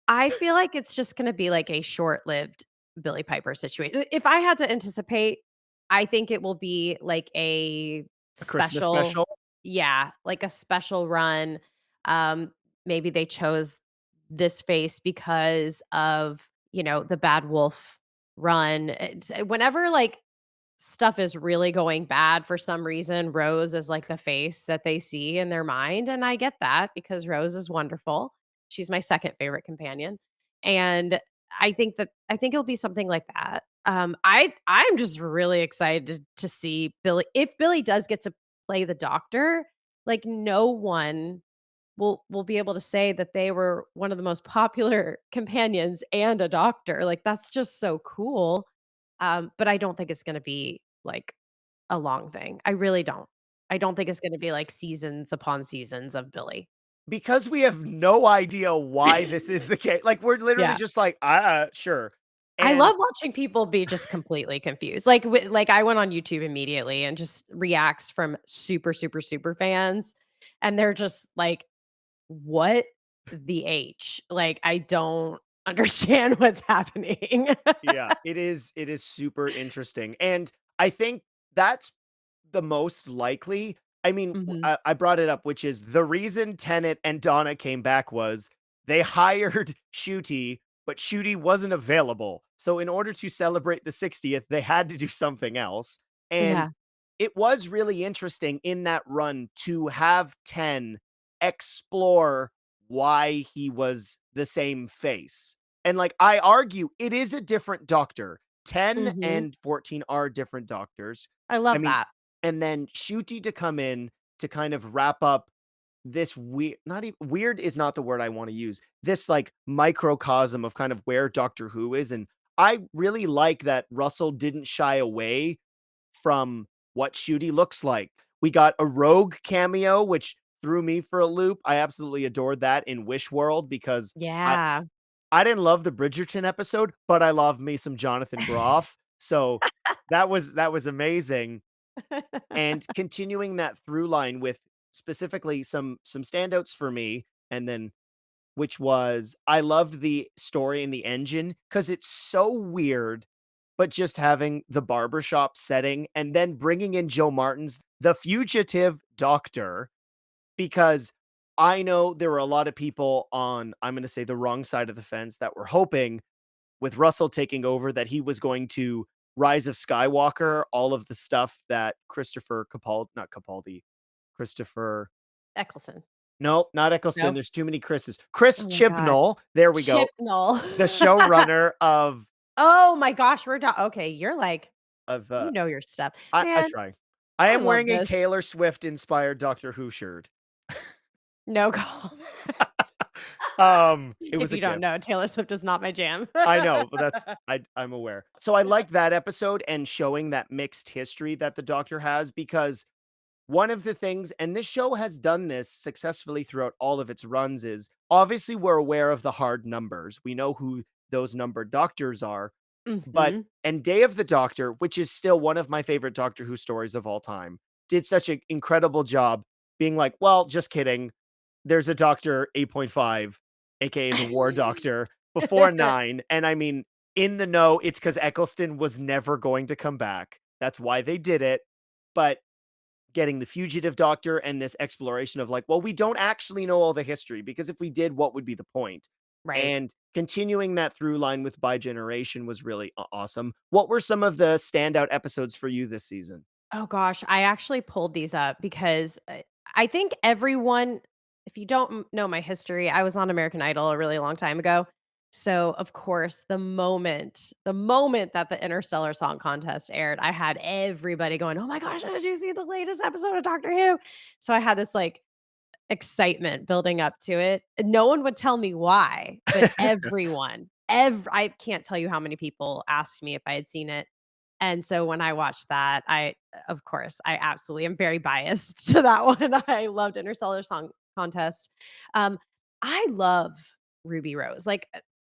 I feel like it's just gonna be, like, a short-lived Billie Piper situation. If I had to anticipate, I think it will be, like, a A Christmas special. special? Yeah, like a special run. Maybe they chose this face because of, the Bad Wolf run. Whenever, like, stuff is really going bad for some reason, Rose is like the face that they see in their mind, and I get that because Rose is wonderful. She's my second favorite companion, and I think it'll be something like that. I'm just really excited to see Billy if Billy does get to play the Doctor, like, no one will be able to say that they were one of the most popular companions and a doctor, like, that's just so cool. But I don't think it's gonna be, like, a long thing. I really don't. I don't think it's gonna be, like, seasons upon seasons of Billy. Because we have no idea why this is the case. Like, we're literally Yeah. just like, sure." I And love watching people be just completely confused. Like, I went on YouTube immediately and just reacts from super, super, super fans, and they're just like, "What the H?" Like, I don't understand what's happening. yeah, it is super interesting, and I think that's the most likely. I mean, Mhm. I brought it up, which is the reason Tenet and Donna came back was they hired Ncuti, but Ncuti wasn't available. So in order to celebrate the 60th, they had to do something else, and Yeah. it was really interesting in that run to have 10 explore why he was the same face. And, like, I argue it is a different doctor. 10 Mhm. and 14 are different doctors. I I love mean, that. and then Ncuti to come in to kind of wrap up this weird, not even weird is not the word I wanna use. This, like, microcosm of kind of where Doctor Who is, and I really like that Russell didn't shy away from what Ncuti looks like. We got a Rogue cameo, which threw me for a loop. I absolutely adored that in Wish World because I Yeah. I didn't love the Bridgerton episode, but I love me some Jonathan Groff. So that was amazing. And continuing that through line with specifically some standouts for me, and then which was I loved the story in the engine because it's so weird, but just having the barbershop setting and then bringing in Joe Martin's The Fugitive Doctor, because I know there were a lot of people on, I'm gonna say, the wrong side of the fence that were hoping with Russell taking over that he was going to Rise of Skywalker, all of the stuff that Christopher Capaldi, not Capaldi, Christopher Eccleston. Nope, not Eccleston, No? there's too many Chris's. Chris Oh my god. Chibnall, there we go, Chipnall. the showrunner Oh my gosh, okay, you're like of, you know your stuff. I Man, try. I I am love wearing a this. Taylor Swift-inspired Doctor Who shirt. No comment. It If was a you don't gift. know, Taylor Swift is not my jam. I know, but I'm aware. So I liked that episode and showing that mixed history that the Doctor has because one of the things, and this show has done this successfully throughout all of its runs, is obviously we're aware of the hard numbers. We know who those numbered doctors are, but Mhm. and Day of the Doctor, which is still one of my favorite Doctor Who stories of all time, did such an incredible job being like, well, just kidding. There's a Doctor 8.5, aka the War Doctor, before 9. And I mean, in the know, it's because Eccleston was never going to come back. That's why they did it. But getting the fugitive doctor and this exploration of like, well, we don't actually know all the history because if we did, what would be the point? Right. And continuing that through line with By Generation was really awesome. What were some of the standout episodes for you this season? Oh gosh, I actually pulled these up because I think everyone, if you don't know my history, I was on American Idol a really long time ago. So, of course, the moment that the Interstellar Song Contest aired, I had everybody going, "Oh my gosh, did you see the latest episode of Doctor Who?" So I had this like excitement building up to it. No one would tell me why, but I can't tell you how many people asked me if I had seen it. And so when I watched that, of course, I absolutely am very biased to that one. I loved Interstellar Song Contest. Um, I love Ruby Rose. Like,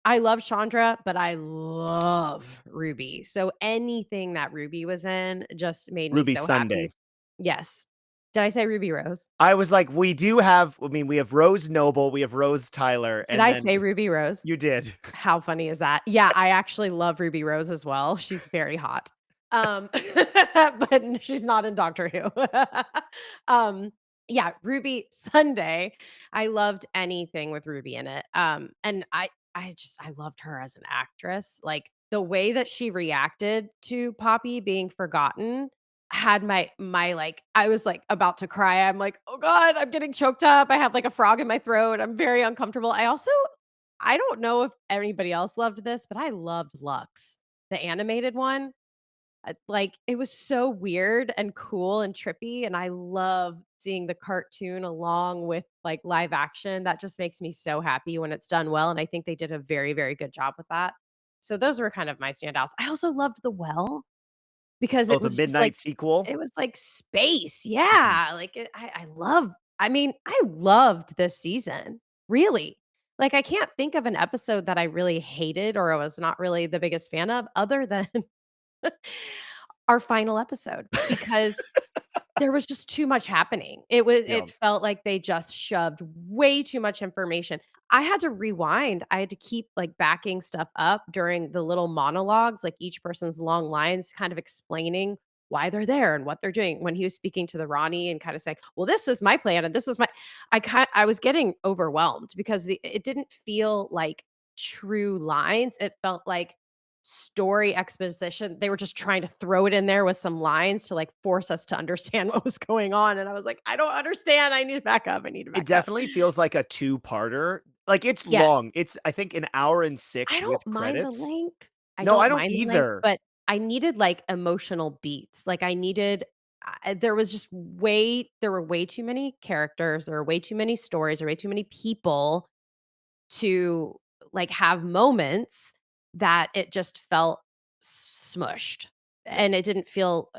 I love Chandra, but I love Ruby. So anything that Ruby was in just made me Ruby so happy. Sunday. Yes. Did I say Ruby Rose? I was like, we do have, I mean, we have Rose Noble, we have Rose Tyler, Did and I then say Ruby Rose? you did. How funny is that? Yeah, I actually love Ruby Rose as well. She's very hot. But she's not in Doctor Who. Um, yeah, Ruby Sunday. I loved anything with Ruby in it. And I loved her as an actress. Like the way that she reacted to Poppy being forgotten had like I was like about to cry. I'm like, "Oh god, I'm getting choked up. I have like a frog in my throat. I'm very uncomfortable." I don't know if anybody else loved this, but I loved Lux, the animated one. Like, it was so weird and cool and trippy, and I love seeing the cartoon along with, like, live action. That just makes me so happy when it's done well, and I think they did a very, very good job with that. So those were kind of my standouts. I also loved The Well because Oh, it the was just like Midnight sequel? it was like space. Mhm. Yeah, like, I mean, I loved this season, really. Like, I can't think of an episode that I really hated or I was not really the biggest fan of other than our final episode because there was just too much happening. Yeah. It felt like they just shoved way too much information. I had to rewind. I had to keep, like, backing stuff up during the little monologues, like, each person's long lines kind of explaining why they're there and what they're doing. When he was speaking to the Ronnie and kinda saying, "Well, this was my plan and this was my." I was getting overwhelmed because it didn't feel like true lines. It felt like story exposition. They were just trying to throw it in there with some lines to, like, force us to understand what was going on, and I was like, "I don't understand. I need to back up. I need to It back up." definitely feels like a two-parter. Like, it's long. Yes. It's, I think, an hour and I 6 don't with mind the credits. length. I No, I don't don't mind the length, either. but I needed, like, emotional beats. Like, there was just there were way too many characters, there were way too many stories, there were way too many people to, like, have moments that it just felt smushed, Yeah. and it didn't feel,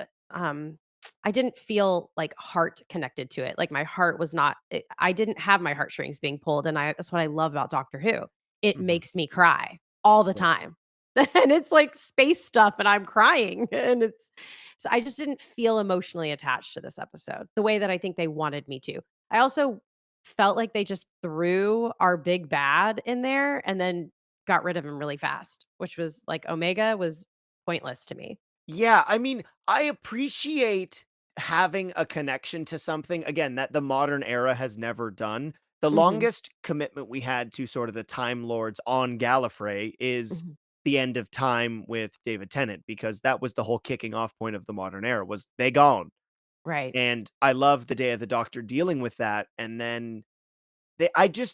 I didn't feel, like, heart connected to it, like, my heart was not I didn't have my heartstrings being pulled, and I that's what I love about Doctor Who. It Mhm. makes me cry all the Yeah. time, and it's, like, space stuff, and I'm crying, and it's so I just didn't feel emotionally attached to this episode the way that I think they wanted me to. I also felt like they just threw our big bad in there and then got rid of him really fast, which was like Omega was pointless to me. Yeah, I mean, I appreciate having a connection to something, again, that the modern era has never done. The Mhm, longest commitment we had to sort of the Time Lords on Gallifrey is mhm. the end of time with David Tennant, because that was the whole kicking off point of the modern era was they gone. Right. And I love the Day of the Doctor dealing with that, and then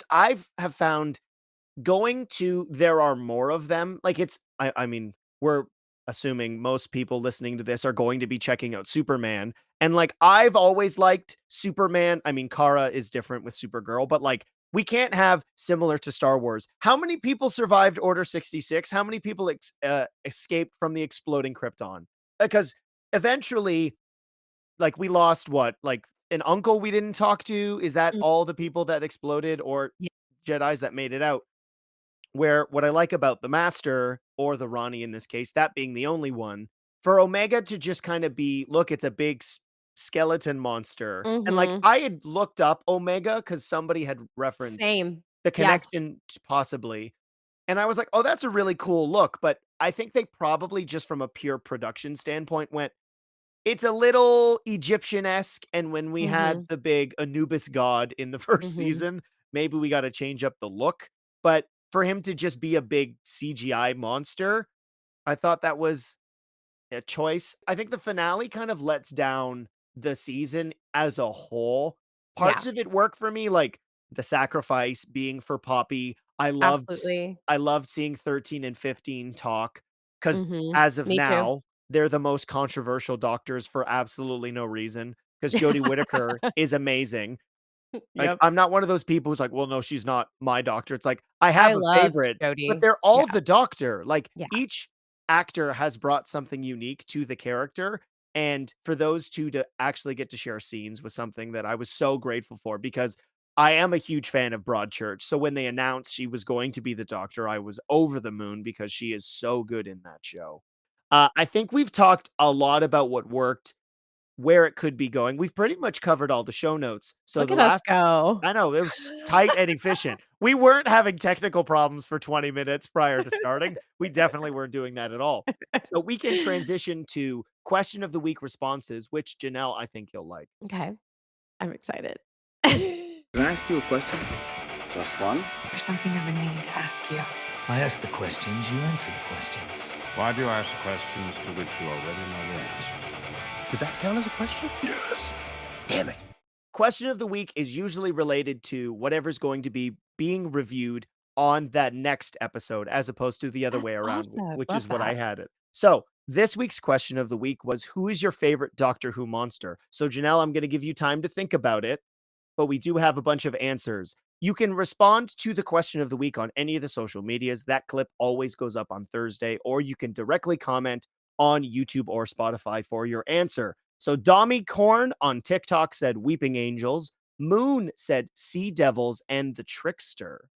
I've have found going to there are more of them, like, I mean, we're assuming most people listening to this are going to be checking out Superman, and, like, I've always liked Superman. I mean, Kara is different with Supergirl, but, like, we can't have similar to Star Wars. How many people survived Order 66? How many people escaped from the exploding Krypton? Because eventually, like, we lost what? Like, an uncle we didn't talk to? Is that Mm, all the people that exploded or yeah. Jedis that made it out? Where what I like about the Master, or the Ronnie in this case, that being the only one, for Omega to just kinda be, "Look, it's a big skeleton monster," and, like, Mhm. I had looked up Omega because somebody had referenced Same. the Yes. connection t possibly, and I was like, "Oh, that's a really cool look," but I think they probably just from a pure production standpoint went, it's a little Egyptian-esque, and when we had Mhm. the big Anubis god in the 1st Mhm. season, maybe we gotta change up the look, but for him to just be a big CGI monster, I thought that was a choice. I think the finale kind of lets down the season as a whole. Yeah. Parts of it work for me, like the sacrifice being for Poppy. Absolutely. I loved seeing 13 and 15 talk because Mhm. as of Me too. now, they're the most controversial doctors for absolutely no reason. Because Jodie Whittaker is amazing. Like, Yep. I'm not one of those people who's like, "Well, no, she's not my doctor." It's like, I I have a loved favorite, but Jodie. they're Yeah. all the doctor. Like, Yeah. each actor has brought something unique to the character, and for those 2 to actually get to share scenes was something that I was so grateful for because I am a huge fan of Broadchurch, so when they announced she was going to be the doctor, I was over the moon because she is so good in that show. I think we've talked a lot about what worked, where it could be going. We've pretty much covered all the show notes. So Look the at us last go. I know, it was tight and efficient. We weren't having technical problems for 20 minutes prior to starting. We definitely weren't doing that at all. So we can transition to question of the week responses, which Janelle, I think you'll like. Okay. I'm excited. Can I ask you a question? Just one? There's something I've been meaning to ask you. I ask the questions, you answer the questions. Why do you ask questions to which you already know the answers? Did that count as a question? Yes. Damn it. Question of the week is usually related to whatever's going to be being reviewed on that next episode, as opposed to the other That's way around, awesome. which Love is what I that. had it. So this week's question of the week was, who is your favorite Doctor Who monster? So Janelle, I'm going to give you time to think about it, but we do have a bunch of answers. You can respond to the question of the week on any of the social medias. That clip always goes up on Thursday, or you can directly comment on YouTube or Spotify for your answer. So Dommy Corn on TikTok said Weeping Angels. Moon said Sea Devils and the Trickster.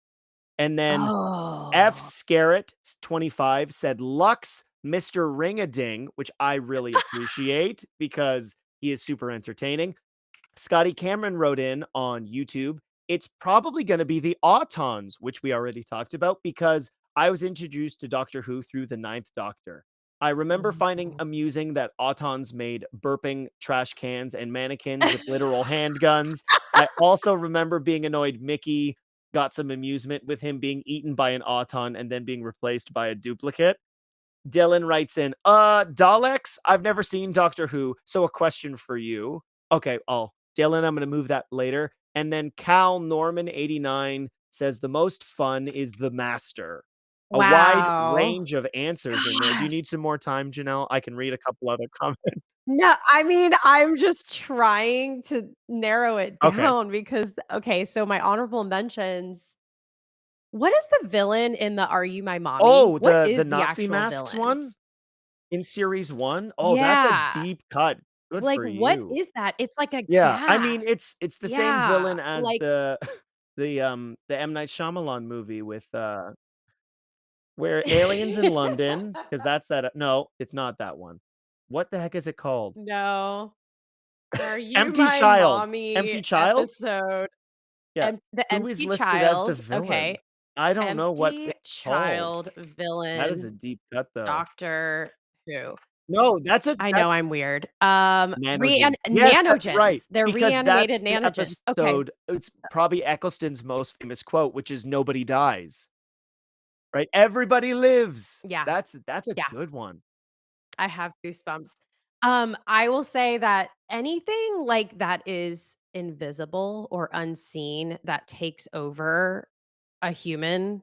And then F Oh. Scarrett 25 said Lux, Mr. Ring-a-Ding, which I really appreciate because he is super entertaining. Scotty Cameron wrote in on YouTube, it's probably going to be the Autons, which we already talked about, because I was introduced to Doctor Who through the Ninth Doctor. I remember finding Oh. amusing that Autons made burping trash cans and mannequins with literal handguns. I also remember being annoyed Mickey got some amusement with him being eaten by an Auton and then being replaced by a duplicate. Dylan writes in, Daleks? I've never seen Doctor Who, so a question for you. Okay, Dylan, I'm gonna move that later. And then Cal Norman 89 says the most fun is the master. A wide Wow. range of answers in there. Do you Gosh. need some more time, Janelle? I can read a couple other comments. No, I mean, I'm just trying to narrow it Okay. down because okay, so my honorable mentions, what is the villain in the Are You My Mommy? Oh, What the is the Nazi actual masks villain? one in series 1? Oh, that's a Yeah. deep cut. Good Like, for what you. is that? It's like a Yeah, I mean, gas. it's the same Yeah, villain as like the M. Night Shyamalan movie with, where aliens in London, because that's that no, it's not that one. What the heck is it called? No. Are You Empty My Child. Mommy Empty Child? episode, Yeah. The Who is Empty listed as the Child, villain? okay. I don't know what Empty it's called. Child That is a villain, deep cut, though. Doctor Who. No, I that's know I'm weird. Nanogens. Yes, that's right, Nanogens. They're because that's reanimated the nanogens. Okay. episode it's probably Eccleston's most famous quote, which is "Nobody dies." Right? Everybody lives. Yeah. That's a Yeah. good one. I have goosebumps. I will say that anything like that is invisible or unseen that takes over a human,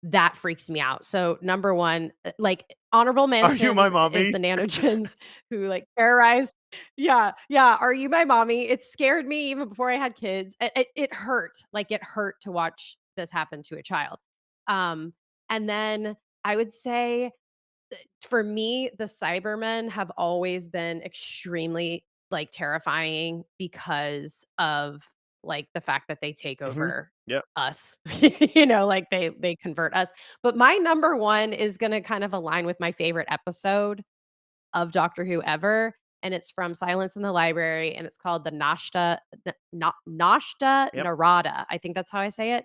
that freaks me out. So, number 1, like, honorable Are you my mention is mommy? the nanogens who, like, terrorized. Yeah, yeah, "Are you my mommy?" It scared me even before I had kids. It hurt, like, it hurt to watch this happen to a child. Um, and then I would say for me, the Cybermen have always been extremely, like, terrifying because of, like, the fact that they take Mhm. over Yep. us, like, they convert us. But my number 1 is gonna kind of align with my favorite episode of Doctor Who ever, and it's from Silence in the Library, and it's called the Nashta Yep. Narada. I think that's how I say it.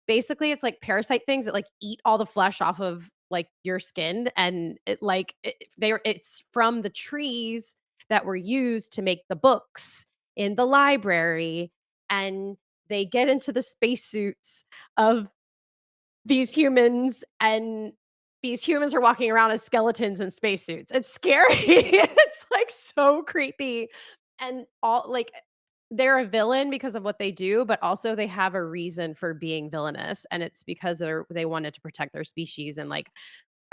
Basically, it's like parasite things that, like, eat all the flesh off of, like, your skin, and it's from the trees that were used to make the books in the library, and they get into the spacesuits of these humans, and these humans are walking around as skeletons in spacesuits. It's scary. It's, like, so creepy, and they're a villain because of what they do, but also they have a reason for being villainous, and it's because they wanted to protect their species, and, like,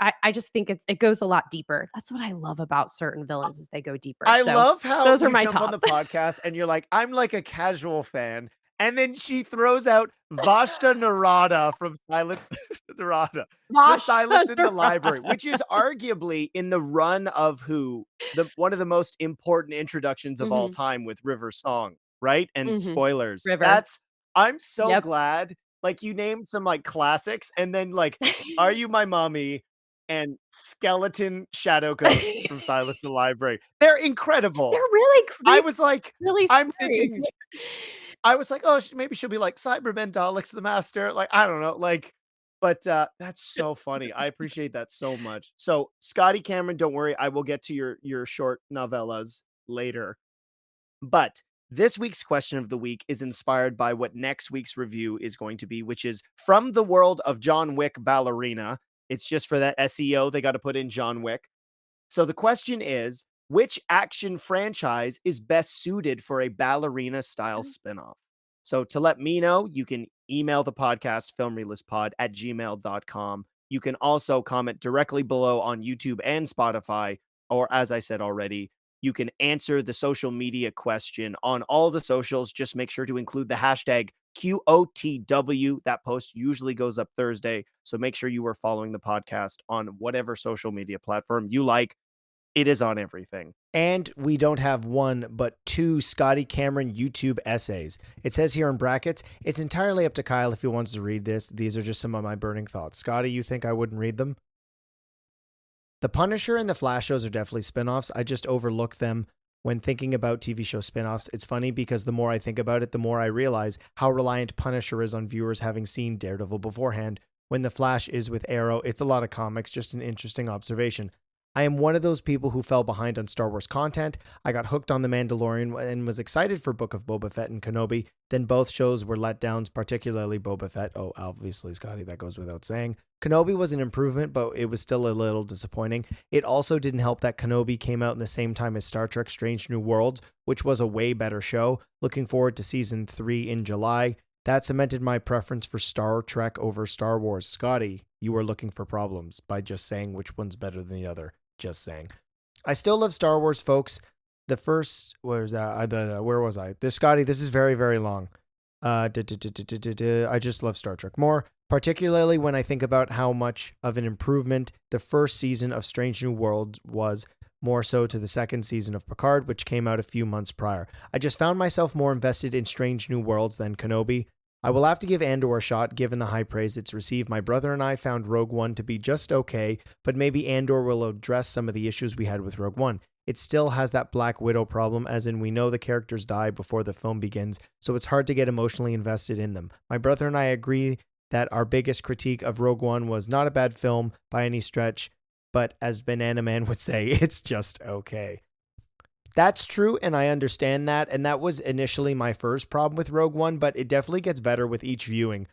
I just think it goes a lot deeper. That's what I love about certain villains is they go deeper. I So, love how those are you my jump on the top. podcast and you're like, "I'm like a casual fan," and then she throws out Vashta Narada from Silence Narada, the Silence in the Library, Mosh which is arguably in the run of Who, the one of the most important introductions of all Mhm, time with River Song, right? And mhm. spoilers. River. I'm so Yep. glad, like, you named some, like, classics and then, like, Are You My Mommy and Skeleton Shadow Ghosts from Silence in the Library. They're They're incredible. really I creepy, was like really I'm scary. thinking I was like, "Oh, maybe she'll be like Cybermen, Daleks, the Master." Like, I don't know, like, but, that's so funny. I appreciate that so much. So, Scotty Cameron, don't worry, I will get to your short novellas later. But this week's question of the week is inspired by what next week's review is going to be, which is from the world of John Wick Ballerina. It's just for that SEO, they got to put in John Wick. So the question is, which action franchise is best suited for a ballerina style spinoff? So to let me know, you can email the podcast filmreelistspod@gmail.com. You can also comment directly below on YouTube and Spotify, or as I said already, you can answer the social media question on all the socials. Just make sure to include the hashtag QOTW. That post usually goes up Thursday. So make sure you are following the podcast on whatever social media platform you like. It is on everything. And we don't have one, but two Scotty Cameron YouTube essays. It says here in brackets, it's entirely up to Kyle if he wants to read this. These are just some of my burning thoughts. Scotty, you think I wouldn't read them? The Punisher and the Flash shows are definitely spinoffs. I just overlook them when thinking about TV show spinoffs. It's funny because the more I think about it, the more I realize how reliant Punisher is on viewers having seen Daredevil beforehand. When the Flash is with Arrow, it's a lot of comics, just an interesting observation. I am one of those people who fell behind on Star Wars content. I got hooked on The Mandalorian and was excited for Book of Boba Fett and Kenobi. Then both shows were letdowns, particularly Boba Fett. Oh, obviously, Scotty, that goes without saying. Kenobi was an improvement, but it was still a little disappointing. It also didn't help that Kenobi came out in the same time as Star Trek Strange New Worlds, which was a way better show. Looking forward to season 3 in July. That cemented my preference for Star Trek over Star Wars. Scotty, you were looking for problems by just saying which one's better than the other. Just saying. I still love Star Wars, folks. The first, where was I? This Scotty, this is very, very long. I just love Star Trek more, particularly when I think about how much of an improvement the first season of Strange New World was, more so to the second season of Picard, which came out a few months prior. I just found myself more invested in Strange New Worlds than Kenobi. I will have to give Andor a shot given the high praise it's received. My brother and I found Rogue One to be just okay, but maybe Andor will address some of the issues we had with Rogue One. It still has that Black Widow problem, as in we know the characters die before the film begins, so it's hard to get emotionally invested in them. My brother and I agree that our biggest critique of Rogue One was not a bad film by any stretch, but as Banana Man would say, it's just okay. That's true, and I understand that, and that was initially my first problem with Rogue One, but it definitely gets better with each viewing.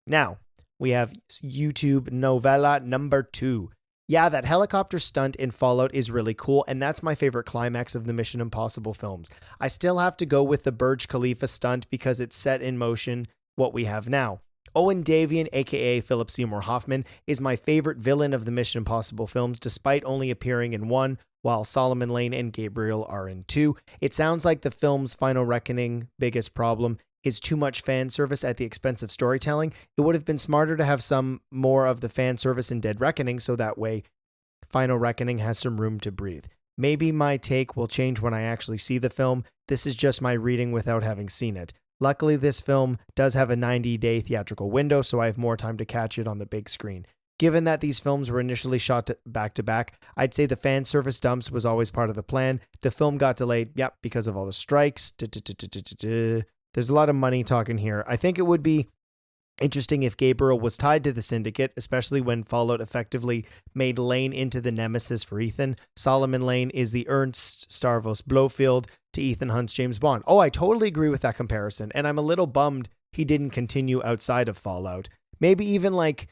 Now, we have YouTube novella number 2. Yeah, that helicopter stunt in Fallout is really cool, and that's my favorite climax of the Mission Impossible films. I still have to go with the Burj Khalifa stunt because it's set in motion what we have now. Owen Davian, aka Philip Seymour Hoffman, is my favorite villain of the Mission Impossible films, despite only appearing in one, while Solomon Lane and Gabriel are in two. It sounds like the film's Final Reckoning biggest problem is too much fan service at the expense of storytelling. It would have been smarter to have some more of the fan service in Dead Reckoning, so that way Final Reckoning has some room to breathe. Maybe my take will change when I actually see the film. This is just my reading without having seen it. Luckily, this film does have a 90-day theatrical window, so I have more time to catch it on the big screen. Given that these films were initially shot back to back, I'd say the fan service dumps was always part of the plan. The film got delayed, because of all the strikes. There's a lot of money talking here. I think it would be interesting if Gabriel was tied to the Syndicate, especially when Fallout effectively made Lane into the nemesis for Ethan. Solomon Lane is the Ernst Stavros Blofeld to Ethan Hunt's James Bond. Oh, I totally agree with that comparison, and I'm a little bummed he didn't continue outside of Fallout. Maybe even link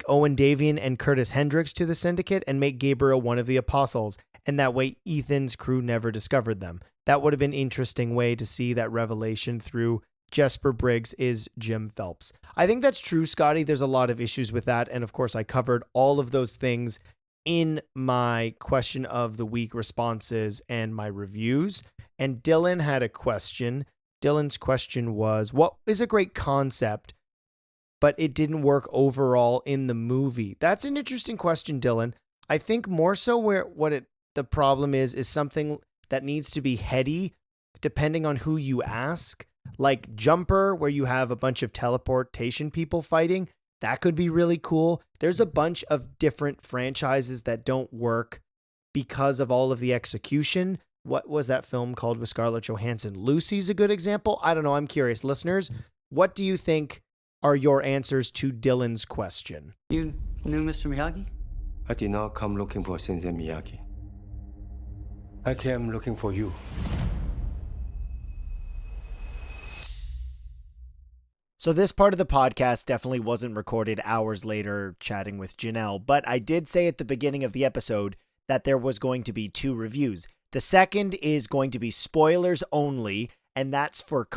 Owen Davian and Curtis Hendricks to the Syndicate and make Gabriel one of the Apostles, and that way Ethan's crew never discovered them. That would have been an interesting way to see that revelation through Jesper Briggs is Jim Phelps. I think that's true, Scotty. There's a lot of issues with that, and of course I covered all of those things in my question of the week responses and my reviews. And Dylan had a question. Dylan's question was, what is a great concept, but it didn't work overall in the movie? That's an interesting question, Dylan. I think more so the problem is something that needs to be heady, depending on who you ask. Like Jumper, where you have a bunch of teleportation people fighting. That could be really cool. There's a bunch of different franchises that don't work because of all of the execution. What was that film called with Scarlett Johansson? Lucy's a good example. I don't know. I'm curious. Listeners, what do you think are your answers to Dylan's question? You knew Mr. Miyagi? I did not come looking for Sensei Miyagi. I came looking for you. So this part of the podcast definitely wasn't recorded hours later chatting with Janelle, but I did say at the beginning of the episode that there was going to be 2 reviews. The second is going to be spoilers only, and that's for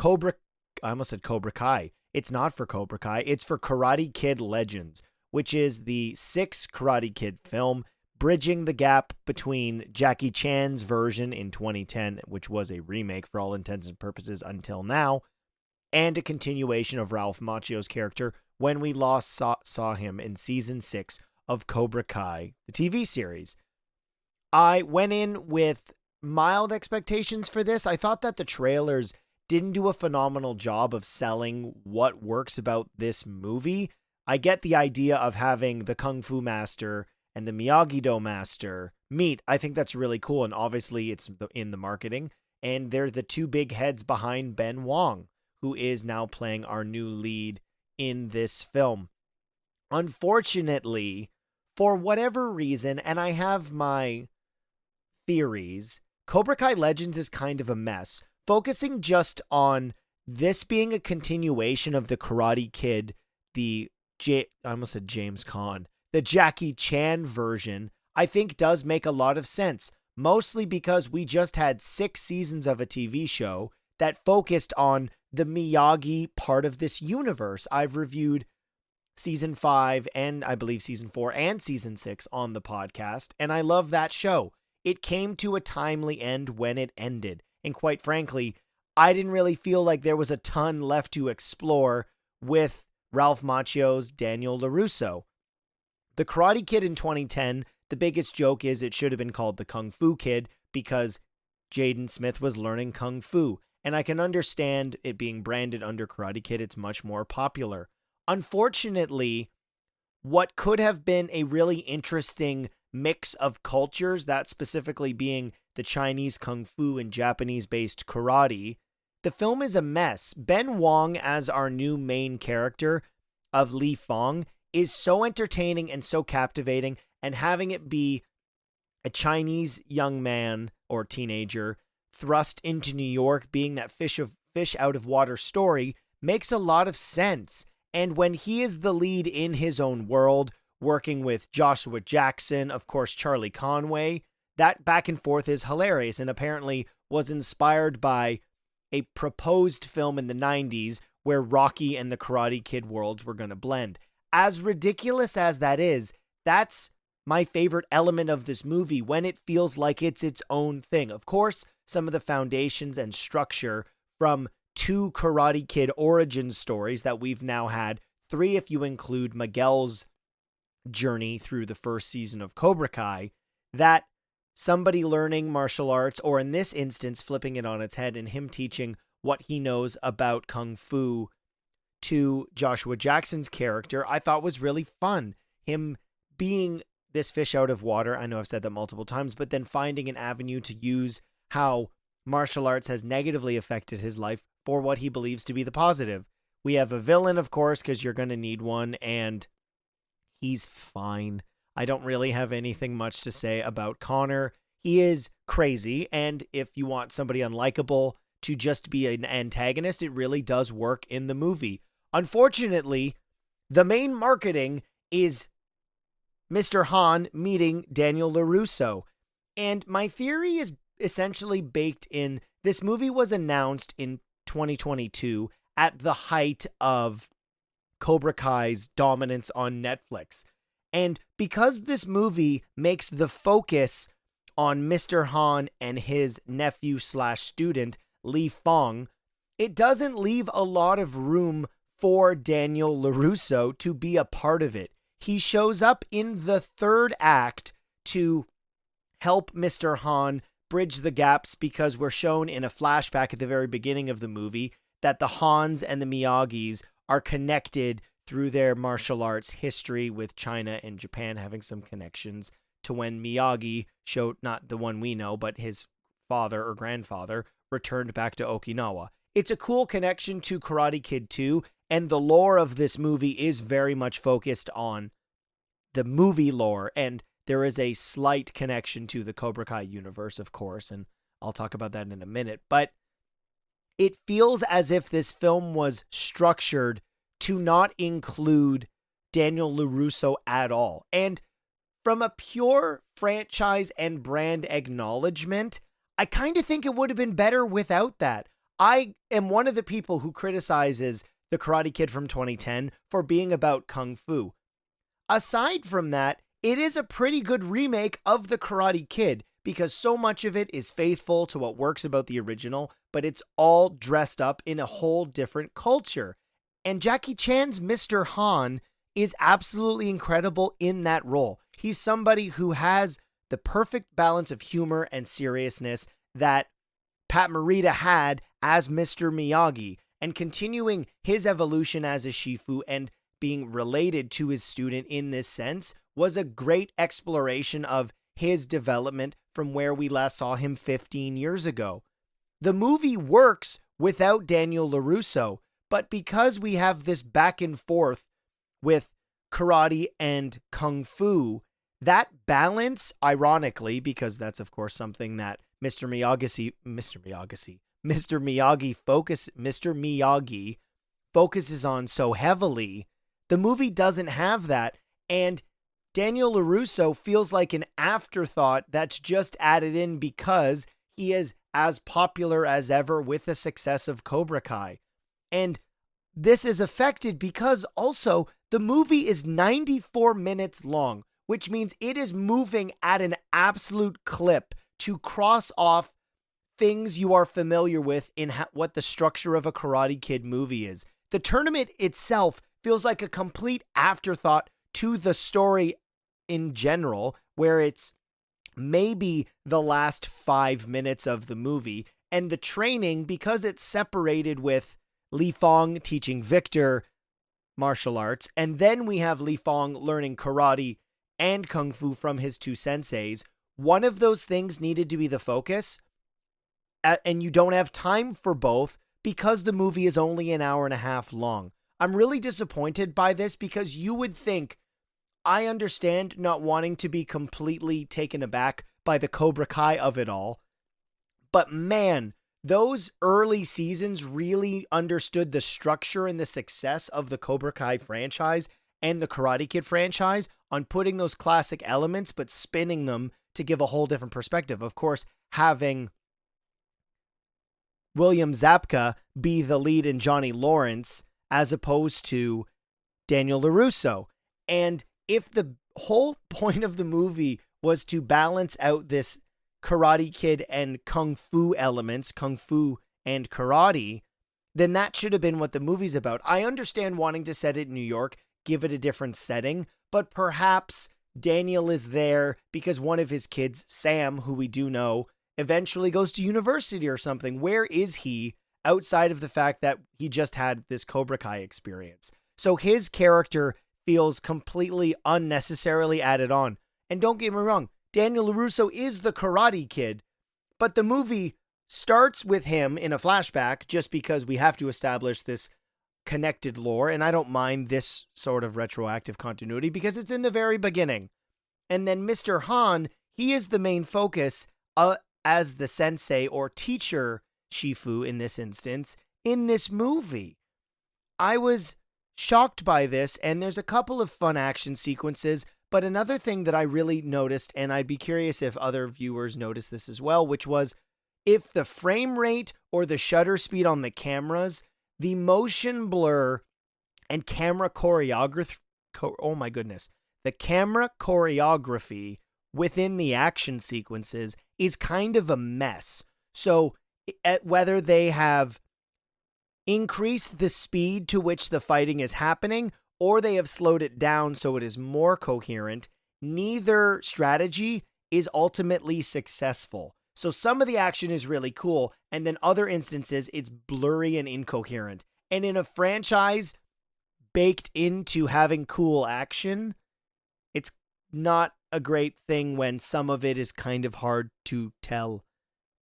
I almost said Cobra Kai. It's not for Cobra Kai, it's for Karate Kid Legends, which is the 6th Karate Kid film, bridging the gap between Jackie Chan's version in 2010, which was a remake for all intents and purposes until now, and a continuation of Ralph Macchio's character when we last saw him in season 6 of Cobra Kai, the TV series. I went in with mild expectations for this. I thought that the trailers didn't do a phenomenal job of selling what works about this movie. I get the idea of having the Kung Fu Master and the Miyagi-Do Master meet. I think that's really cool, and obviously it's in the marketing, and they're the 2 big heads behind Ben Wong, who is now playing our new lead in this film. Unfortunately, for whatever reason, and I have my theories, Cobra Kai Legends is kind of a mess. Focusing just on this being a continuation of the Karate Kid, I almost said James Caan, the Jackie Chan version, I think does make a lot of sense. Mostly because we just had 6 seasons of a TV show that focused on the Miyagi part of this universe. I've reviewed season 5 and I believe season 4 and season 6 on the podcast, and I love that show. It came to a timely end when it ended, and quite frankly, I didn't really feel like there was a ton left to explore with Ralph Macchio's Daniel LaRusso. The Karate Kid in 2010, the biggest joke is it should have been called the Kung Fu Kid because Jaden Smith was learning Kung Fu. And I can understand it being branded under Karate Kid. It's much more popular. Unfortunately, what could have been a really interesting mix of cultures, that specifically being the Chinese Kung Fu and Japanese-based karate, the film is a mess. Ben Wong as our new main character of Li Fong is so entertaining and so captivating, and having it be a Chinese young man or teenager thrust into New York, being that fish out of water story, makes a lot of sense. And when he is the lead in his own world, working with Joshua Jackson, of course, Charlie Conway. That back and forth is hilarious and apparently was inspired by a proposed film in the 90s where Rocky and the Karate Kid worlds were going to blend. As ridiculous as that is, that's my favorite element of this movie when it feels like it's its own thing. Of course, some of the foundations and structure from 2 Karate Kid origin stories that we've now had, 3 if you include Miguel's journey through the first season of Cobra Kai, that somebody learning martial arts, or in this instance, flipping it on its head and him teaching what he knows about Kung Fu to Joshua Jackson's character, I thought was really fun. Him being this fish out of water, I know I've said that multiple times, but then finding an avenue to use how martial arts has negatively affected his life for what he believes to be the positive. We have a villain, of course, because you're going to need one, and he's fine. I don't really have anything much to say about Connor. He is crazy, and if you want somebody unlikable to just be an antagonist, it really does work in the movie. Unfortunately, the main marketing is Mr.Han meeting Daniel LaRusso. And my theory is essentially baked in. This movie was announced in 2022 at the height of Cobra Kai's dominance on Netflix. And because this movie makes the focus on Mr. Han and his nephew/student, Li Fong, it doesn't leave a lot of room for Daniel LaRusso to be a part of it. He shows up in the 3rd act to help Mr. Han bridge the gaps because we're shown in a flashback at the very beginning of the movie that the Hans and the Miyagis are connected through their martial arts history with China and Japan having some connections to when Miyagi showed, not the one we know, but his father or grandfather returned back to Okinawa. It's a cool connection to Karate Kid 2, and the lore of this movie is very much focused on the movie lore, and there is a slight connection to the Cobra Kai universe, of course, and I'll talk about that in a minute, but it feels as if this film was structured to not include Daniel LaRusso at all. And from a pure franchise and brand acknowledgement, I kind of think it would have been better without that. I am one of the people who criticizes The Karate Kid from 2010 for being about Kung Fu. Aside from that, it is a pretty good remake of The Karate Kid because so much of it is faithful to what works about the original, but it's all dressed up in a whole different culture. And Jackie Chan's Mr. Han is absolutely incredible in that role. He's somebody who has the perfect balance of humor and seriousness that Pat Morita had as Mr. Miyagi, and continuing his evolution as a Shifu and being related to his student in this sense was a great exploration of his development from where we last saw him 15 years ago. The movie works without Daniel LaRusso, but because we have this back and forth with karate and kung fu, that balance, ironically, because that's of course something that Mr. Miyagi focuses on so heavily, the movie doesn't have that, and Daniel LaRusso feels like an afterthought that's just added in because he is as popular as ever with the success of Cobra Kai. And this is affected because also the movie is 94 minutes long, which means it is moving at an absolute clip to cross off things you are familiar with in what the structure of a Karate Kid movie is. The tournament itself feels like a complete afterthought to the story in general, where it's maybe the last 5 minutes of the movie, and the training, because it's separated with Li Fong teaching Victor martial arts, and then we have Li Fong learning karate and kung fu from his two senseis. One of those things needed to be the focus, and you don't have time for both because the movie is only an hour and a half long. I'm really disappointed by this because you would think, I understand not wanting to be completely taken aback by the Cobra Kai of it all, but man, those early seasons really understood the structure and the success of the Cobra Kai franchise and the Karate Kid franchise on putting those classic elements, but spinning them to give a whole different perspective. Of course, having William Zabka be the lead in Johnny Lawrence as opposed to Daniel LaRusso. And if the whole point of the movie was to balance out this Karate Kid and Kung Fu elements, Kung Fu and karate, then that should have been what the movie's about. I understand wanting to set it in New York, give it a different setting, but perhaps Daniel is there because one of his kids, Sam, who we do know, eventually goes to university or something. Where is he outside of the fact that he just had this Cobra Kai experience? So his character feels completely unnecessarily added on. And don't get me wrong, Daniel LaRusso is the Karate Kid, but the movie starts with him in a flashback just because we have to establish this connected lore, and I don't mind this sort of retroactive continuity because it's in the very beginning. And then Mr.Han, he is the main focus as the sensei or teacher Shifu in this instance in this movie. I was shocked by this, and there's a couple of fun action sequences, but another thing that I really noticed, and I'd be curious if other viewers noticed this as well, which was if the frame rate or the shutter speed on the cameras, the motion blur and camera choreography, oh my goodness, the camera choreography within the action sequences is kind of a mess. So whether they have increased the speed to which the fighting is happening or they have slowed it down so it is more coherent, neither strategy is ultimately successful. So some of the action is really cool, and then other instances it's blurry and incoherent. And in a franchise baked into having cool action, it's not a great thing when some of it is kind of hard to tell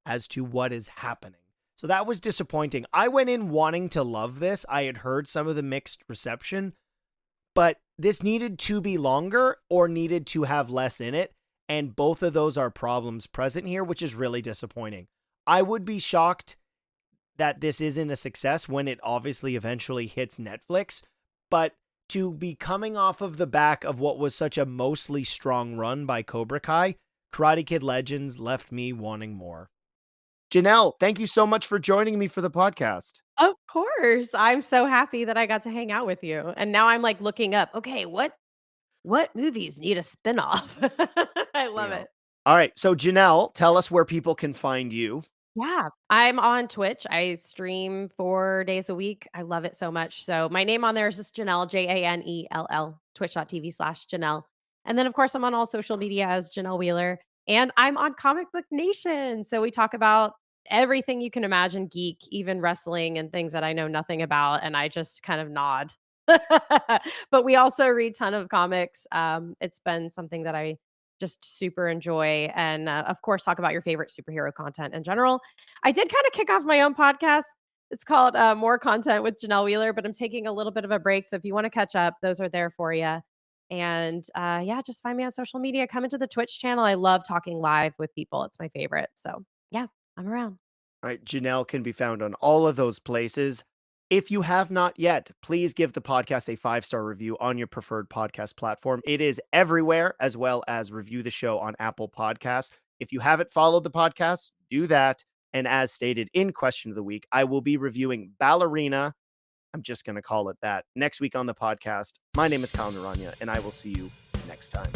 as to what is happening. So that was disappointing. I went in wanting to love this. I had heard some of the mixed reception, but this needed to be longer or needed to have less in it. And both of those are problems present here, which is really disappointing. I would be shocked that this isn't a success when it obviously eventually hits Netflix, but to be coming off of the back of what was such a mostly strong run by Cobra Kai, Karate Kid Legends left me wanting more. Janelle, thank you so much for joining me for the podcast. Of course. I'm so happy that I got to hang out with you. And now I'm like looking up, okay, what movies need a spinoff? I love Yeah. it. All right. So Janelle, tell us where people can find you. Yeah, I'm on Twitch. I stream 4 days a week. I love it so much. So my name on there is just Janelle, Janell, twitch.tv/Janelle. And then, of course, I'm on all social media as Janelle Wheeler. And I'm on Comicbook Nation. So we talk about everything you can imagine geek, even wrestling and things that I know nothing about. And I just kind of nod. But we also read ton of comics. It's been something that I just super enjoy and of course talk about your favorite superhero content in general. I did kind of kick off my own podcast. It's called More Content with Janelle Wheeler, but I'm taking a little bit of a break. So if you want to catch up, those are there for you. And yeah, just find me on social media. Come into the Twitch channel. I love talking live with people. It's my favorite. So yeah, I'm around. All right. Janelle can be found on all of those places. If you have not yet, please give the podcast a 5-star review on your preferred podcast platform. It is everywhere, as well as review the show on Apple Podcasts. If you haven't followed the podcast, do that. And as stated in Question of the Week, I will be reviewing Ballerina. I'm just going to call it that next week on the podcast. My name is Kyle Naranya, and I will see you next time.